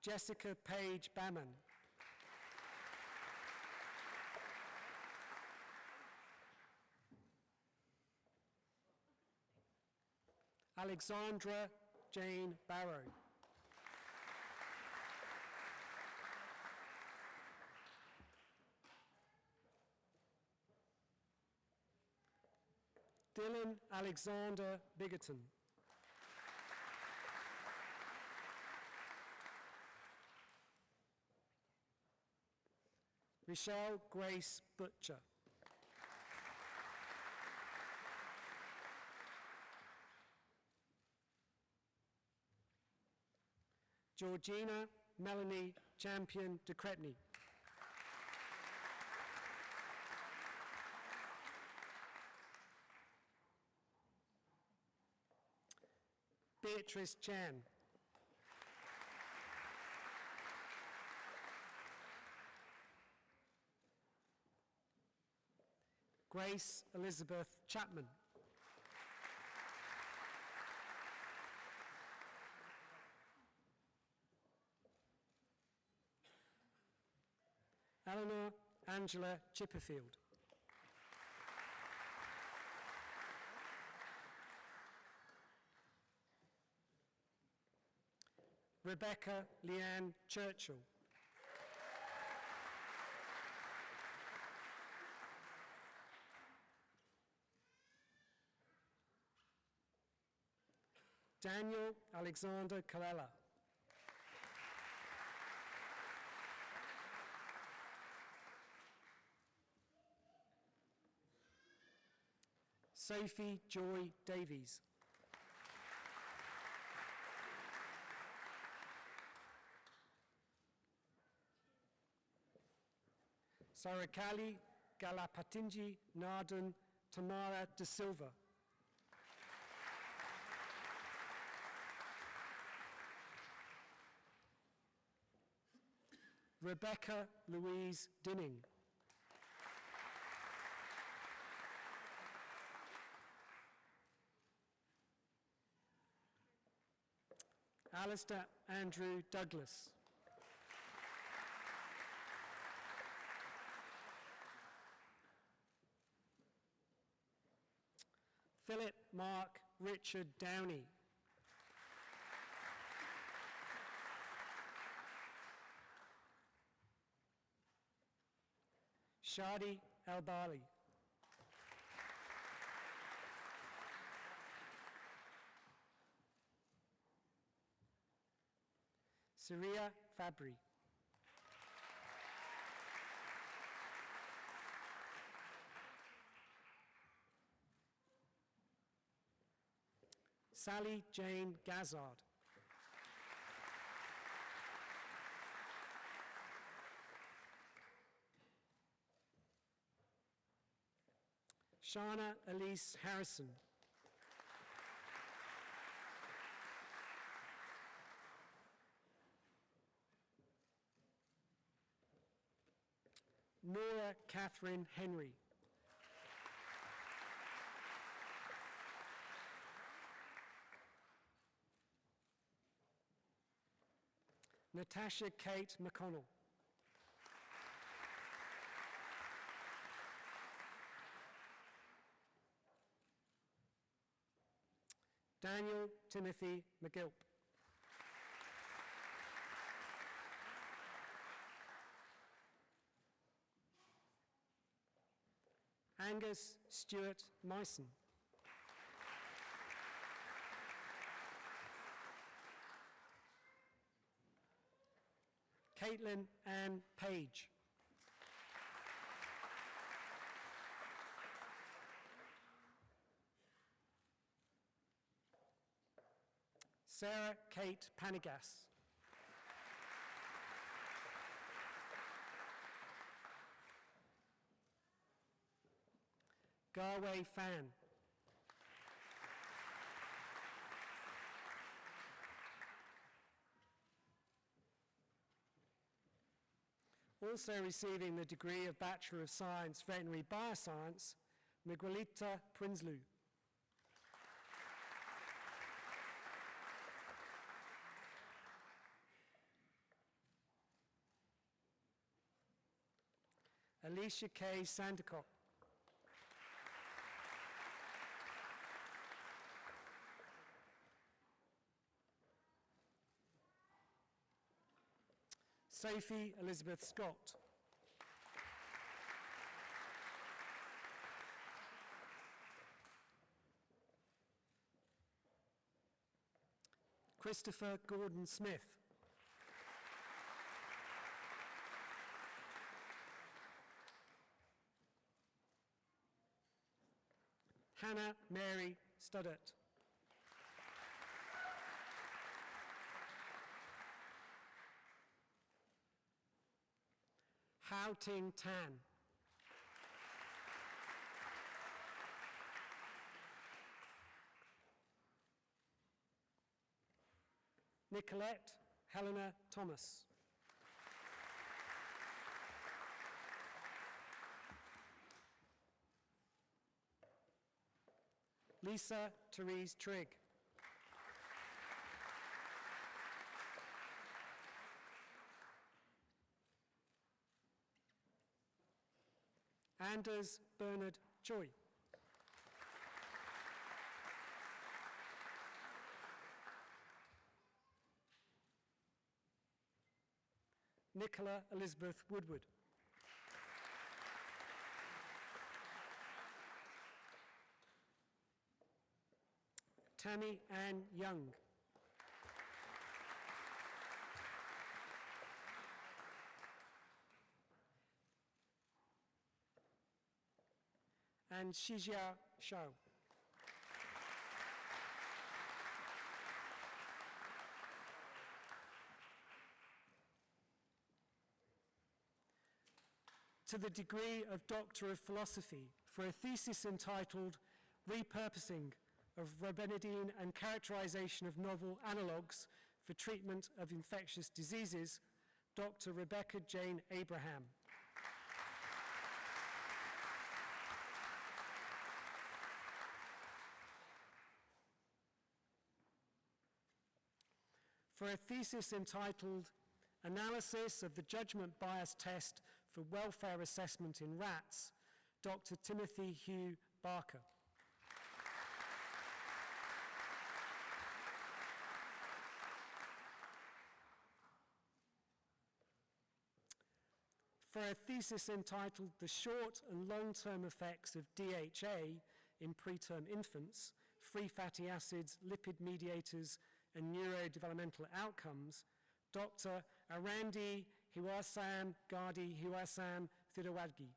Jessica Page Baman. Alexandra Jane Barrow. Dylan Alexander Bigerton. Michelle Grace Butcher. Georgina Melanie Champion de Crepney. Beatrice Chan. Grace Elizabeth Chapman. Eleanor Angela Chipperfield. Rebecca Leanne Churchill. Daniel Alexander Kalala. Sophie Joy Davies. Sarakali Galapatinji Nardan Tamara de Silva. Rebecca Louise Dinning. Alistair Andrew Douglas. Philip Mark Richard Downey. Shadi Al-Bali. Saria Fabry. Sally Jane Gazzard. Shana Elise Harrison. Nora Catherine Henry. Natasha Kate McConnell. Daniel Timothy McGilp. Angus Stewart Myson. Caitlin Ann Page. Sarah Kate Panigas. Garway Fan. Also receiving the degree of Bachelor of Science, Veterinary Bioscience, Miguelita Prinsloo. Alicia K. Sandercock. Sophie Elizabeth Scott. Christopher Gordon Smith. Hannah Mary Studdert. Hao Ting Tan. Nicolette Helena Thomas. Lisa Therese Trigg. Anders Bernard Choi. Nicola Elizabeth Woodward. Tammy Ann Young. And Shijia Shao. To the degree of Doctor of Philosophy for a thesis entitled Repurposing of Robenidine and Characterization of Novel Analogues for Treatment of Infectious Diseases, Dr. Rebecca Jane Abraham. For a thesis entitled Analysis of the Judgment Bias Test for Welfare Assessment in Rats, Dr. Timothy Hugh Barker. For a thesis entitled The Short and Long-Term Effects of DHA in Preterm Infants, Free Fatty Acids, Lipid Mediators, and Neurodevelopmental Outcomes, Dr. Arandi Hiwasan Gadi Hiwasan Thiruwadgi.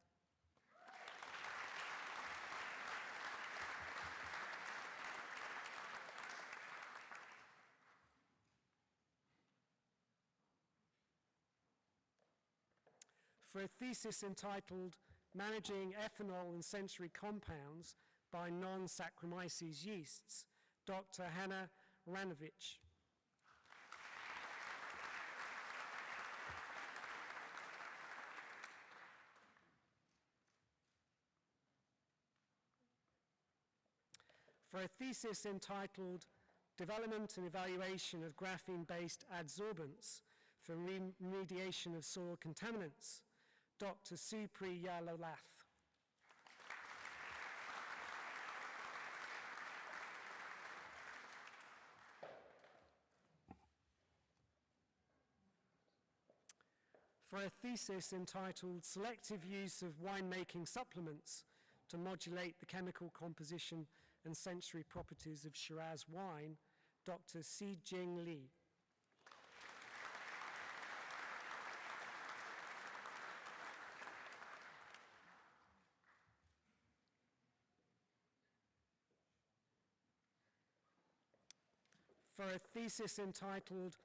For a thesis entitled Managing Ethanol and Sensory Compounds by Non-Saccharomyces Yeasts, Dr. Hanna Ranovich. For a thesis entitled Development and Evaluation of Graphene-Based Adsorbents for Remediation of Soil Contaminants, Dr. Supriya Lolath. For a thesis entitled Selective Use of Winemaking Supplements to Modulate the Chemical Composition and Sensory Properties of Shiraz Wine, Dr. Si Jing Li. For a thesis entitled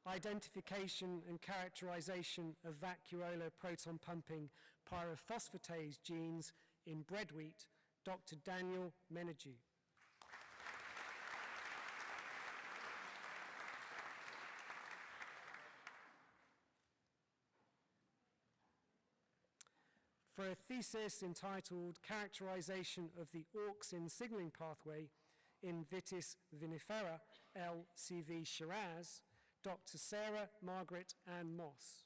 Identification and Characterization of Vacuolar Proton Pumping Pyrophosphatase Genes in Bread Wheat, Dr. Daniel Menadue. For a thesis entitled Characterization of the Auxin Signaling Pathway in Vitis vinifera LCV Shiraz, Dr. Sarah Margaret Ann Moss.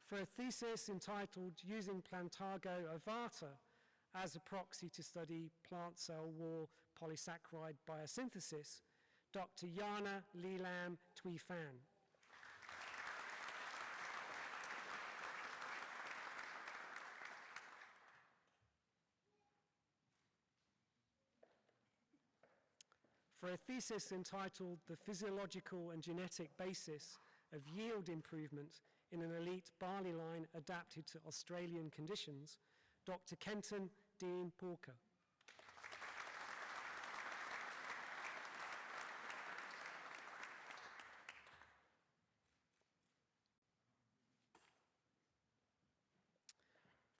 For a thesis entitled Using Plantago ovata as a proxy to study plant cell wall polysaccharide biosynthesis, Dr. Yana Leelam Tui Fan. For a thesis entitled The Physiological and Genetic Basis of Yield Improvement in an Elite Barley Line Adapted to Australian Conditions, Dr. Kenton Dean Porker.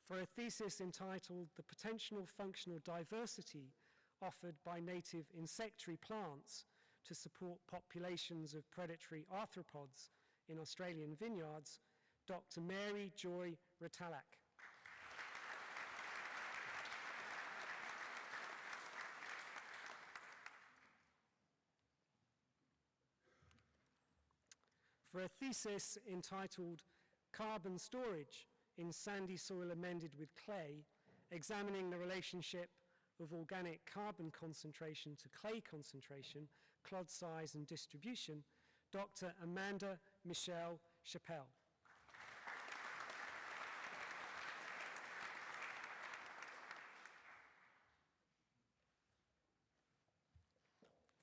For a thesis entitled The Potential Functional Diversity Offered by Native Insectary Plants to Support Populations of Predatory Arthropods in Australian Vineyards, Dr. Mary Joy Ratalak. For a thesis entitled Carbon Storage in Sandy Soil Amended with Clay, examining the relationship of organic carbon concentration to clay concentration, clod size and distribution, Dr. Amanda Michelle Chappelle.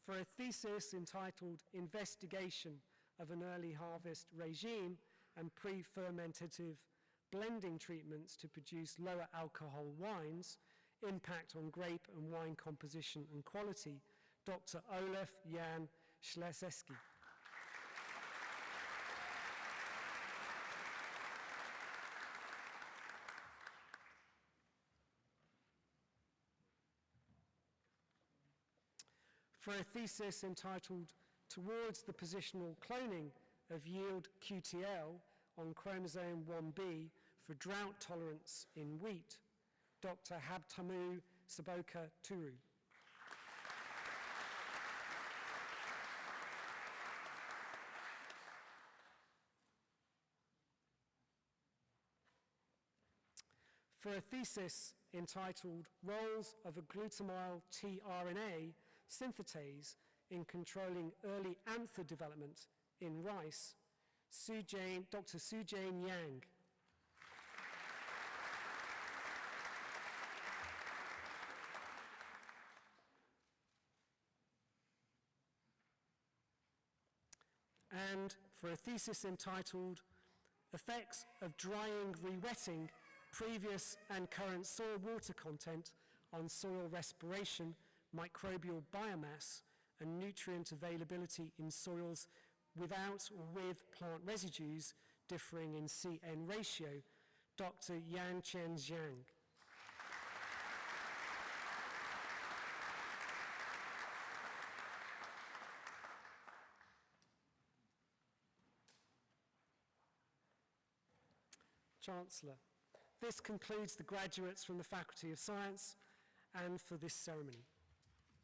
For a thesis entitled Investigation of an Early Harvest Regime and Pre-Fermentative Blending Treatments to Produce Lower Alcohol Wines, Impact on Grape and Wine Composition and Quality, Dr. Olaf Jan Schleseski. For a thesis entitled Towards the Positional Cloning of Yield QTL on Chromosome 1b for Drought Tolerance in Wheat, Dr. Habtamu Saboka Turu. For a thesis entitled Roles of a Glutamyl tRNA Synthetase in Controlling Early Anther Development in Rice, Dr. Sujane Yang. and for a thesis entitled Effects of Drying Re-wetting Previous and Current Soil Water Content on Soil Respiration, Microbial Biomass and Nutrient Availability in Soils Without or With Plant Residues Differing in CN Ratio, Dr. Yanchen Zhang. Chancellor, this concludes the graduates from the Faculty of Science and for this ceremony.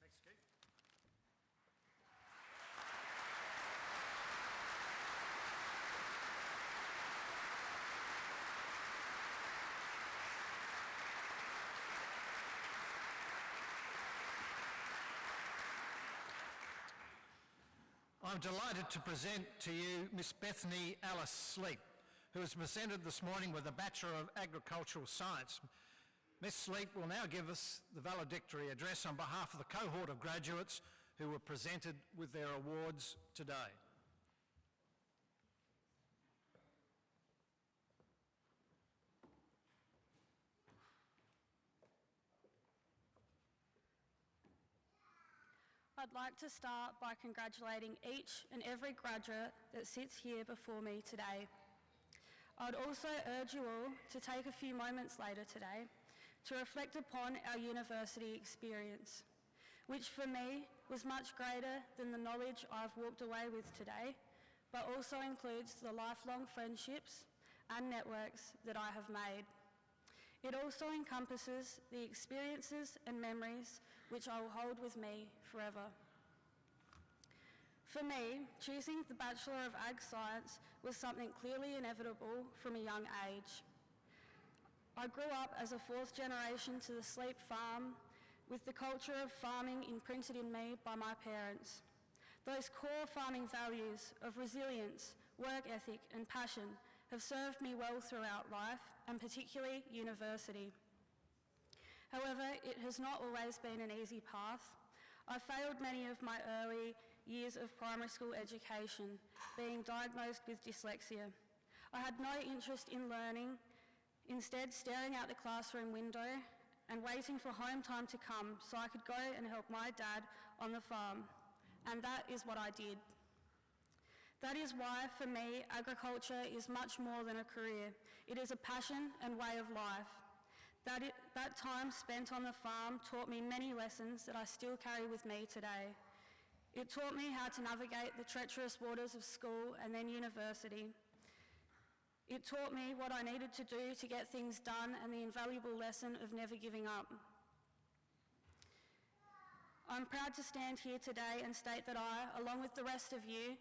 Thanks, Keith. I'm delighted to present to you Miss Bethany Alice Sleep, who was presented this morning with a Bachelor of Agricultural Science. Ms. Sleep will now give us the valedictory address on behalf of the cohort of graduates who were presented with their awards today. I'd like to start by congratulating each and every graduate that sits here before me today. I'd also urge you all to take a few moments later today to reflect upon our university experience, which for me was much greater than the knowledge I've walked away with today, but also includes the lifelong friendships and networks that I have made. It also encompasses the experiences and memories which I will hold with me forever. For me, choosing the Bachelor of Ag Science was something clearly inevitable from a young age. I grew up as a fourth generation to the Sleep farm, with the culture of farming imprinted in me by my parents. Those core farming values of resilience, work ethic and passion have served me well throughout life, and particularly university. However, it has not always been an easy path. I failed many of my early years of primary school education, being diagnosed with dyslexia. I had no interest in learning, instead staring out the classroom window and waiting for home time to come so I could go and help my dad on the farm. And that is what I did. That is why, for me, agriculture is much more than a career. It is a passion and way of life. That time spent on the farm taught me many lessons that I still carry with me today. It taught me how to navigate the treacherous waters of school and then university. It taught me what I needed to do to get things done and the invaluable lesson of never giving up. I'm proud to stand here today and state that I, along with the rest of you,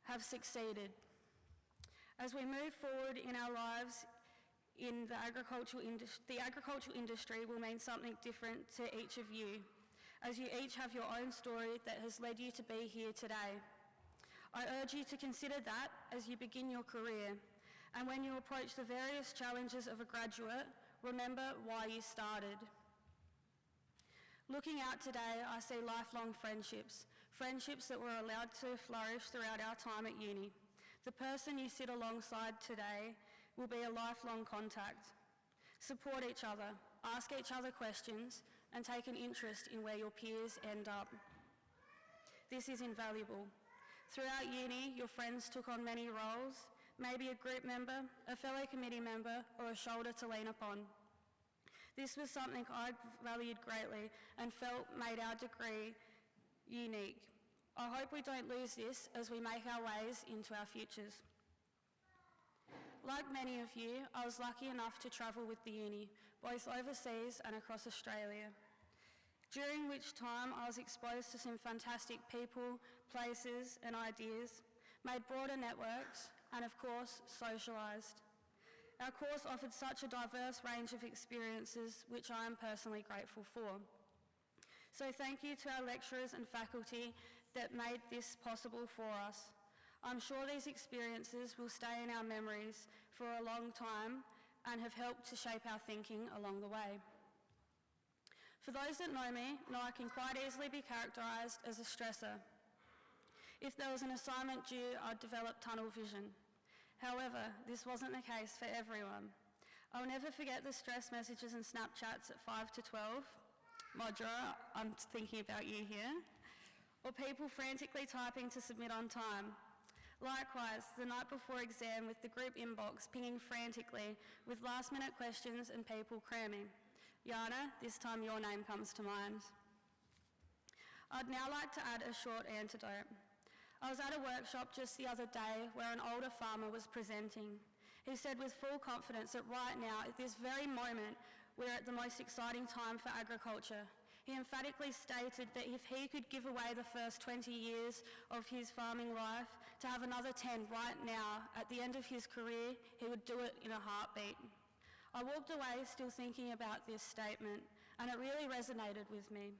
have succeeded. As we move forward in our lives in the agricultural industry will mean something different to each of you, as you each have your own story that has led you to be here today. I urge you to consider that as you begin your career, and when you approach the various challenges of a graduate, remember why you started. Looking out today, I see lifelong friendships that were allowed to flourish throughout our time at uni. The person you sit alongside today will be a lifelong contact. Support each other, ask each other questions, and take an interest in where your peers end up. This is invaluable. Throughout uni, your friends took on many roles, maybe a group member, a fellow committee member, or a shoulder to lean upon. This was something I valued greatly and felt made our degree unique. I hope we don't lose this as we make our ways into our futures. Like many of you, I was lucky enough to travel with the uni, both overseas and across Australia, during which time I was exposed to some fantastic people, places and ideas, made broader networks, and of course, socialised. Our course offered such a diverse range of experiences, which I am personally grateful for. So thank you to our lecturers and faculty that made this possible for us. I'm sure these experiences will stay in our memories for a long time and have helped to shape our thinking along the way. For those that know me, know I can quite easily be characterised as a stressor. If there was an assignment due, I'd develop tunnel vision. However, this wasn't the case for everyone. I'll never forget the stress messages and Snapchats at 5 to 12. Modra, I'm thinking about you here. Or people frantically typing to submit on time. Likewise, the night before exam with the group inbox pinging frantically with last-minute questions and people cramming. Yana, this time your name comes to mind. I'd now like to add a short antidote. I was at a workshop just the other day where an older farmer was presenting. He said with full confidence that right now, at this very moment, we're at the most exciting time for agriculture. He emphatically stated that if he could give away the first 20 years of his farming life to have another 10 right now at the end of his career, he would do it in a heartbeat. I walked away still thinking about this statement, and it really resonated with me.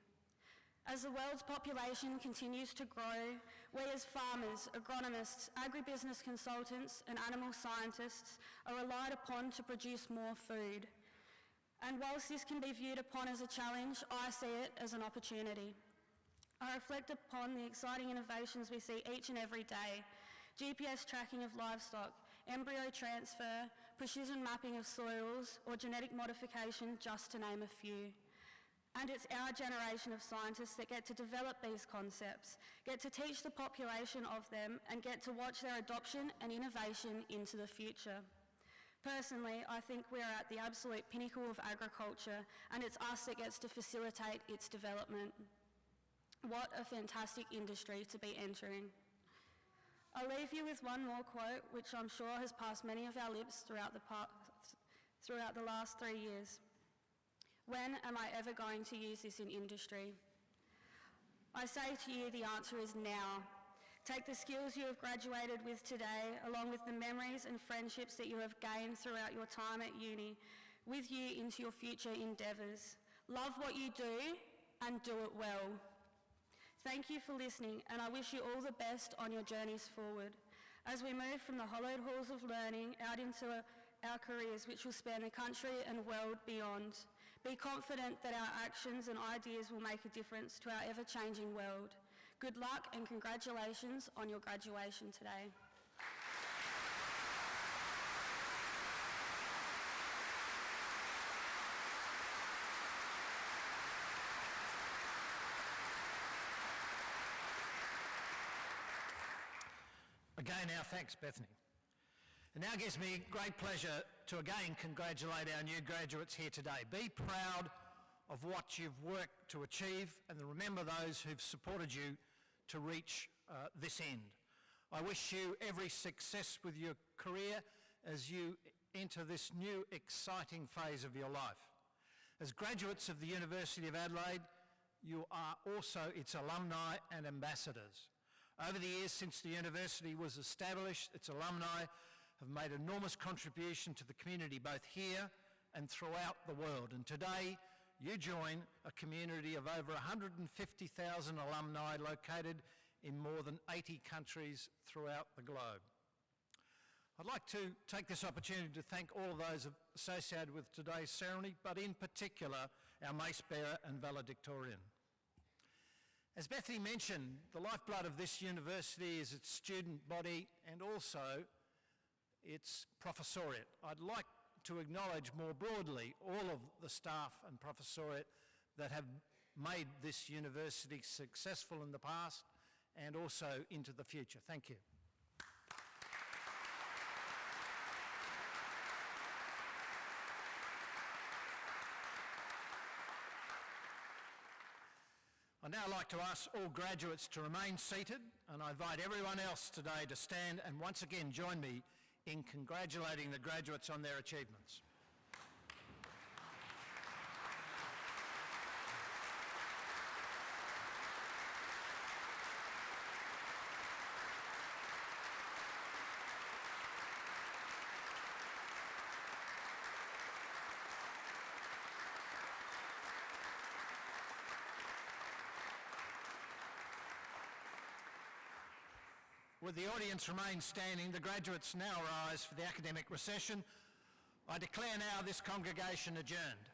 As the world's population continues to grow, we as farmers, agronomists, agribusiness consultants and animal scientists are relied upon to produce more food. And whilst this can be viewed upon as a challenge, I see it as an opportunity. I reflect upon the exciting innovations we see each and every day: GPS tracking of livestock, embryo transfer, precision mapping of soils, or genetic modification, just to name a few. And it's our generation of scientists that get to develop these concepts, get to teach the population of them, and get to watch their adoption and innovation into the future. Personally, I think we are at the absolute pinnacle of agriculture, and it's us that gets to facilitate its development. What a fantastic industry to be entering. I'll leave you with one more quote, which I'm sure has passed many of our lips throughout the last 3 years. When am I ever going to use this in industry? I say to you, the answer is now. Take the skills you have graduated with today, along with the memories and friendships that you have gained throughout your time at uni, with you into your future endeavours. Love what you do and do it well. Thank you for listening, and I wish you all the best on your journeys forward as we move from the hollowed halls of learning out into our careers, which will span the country and world beyond. Be confident that our actions and ideas will make a difference to our ever-changing world. Good luck and congratulations on your graduation today. Again, our thanks, Bethany. It now gives me great pleasure to again congratulate our new graduates here today. Be proud of what you've worked to achieve, and remember those who've supported you to reach this end. I wish you every success with your career as you enter this new exciting phase of your life. As graduates of the University of Adelaide, you are also its alumni and ambassadors. Over the years since the university was established, its alumni have made enormous contribution to the community both here and throughout the world. And today, you join a community of over 150,000 alumni located in more than 80 countries throughout the globe. I'd like to take this opportunity to thank all of those associated with today's ceremony, but in particular, our mace bearer and valedictorian. As Bethany mentioned, the lifeblood of this university is its student body and also its professoriate. I'd like to acknowledge more broadly all of the staff and professoriate that have made this university successful in the past and also into the future. Thank you. I'd now like to ask all graduates to remain seated, and I invite everyone else today to stand and once again join me in congratulating the graduates on their achievements. With the audience remain standing, the graduates now rise for the academic recession. I declare now this congregation adjourned.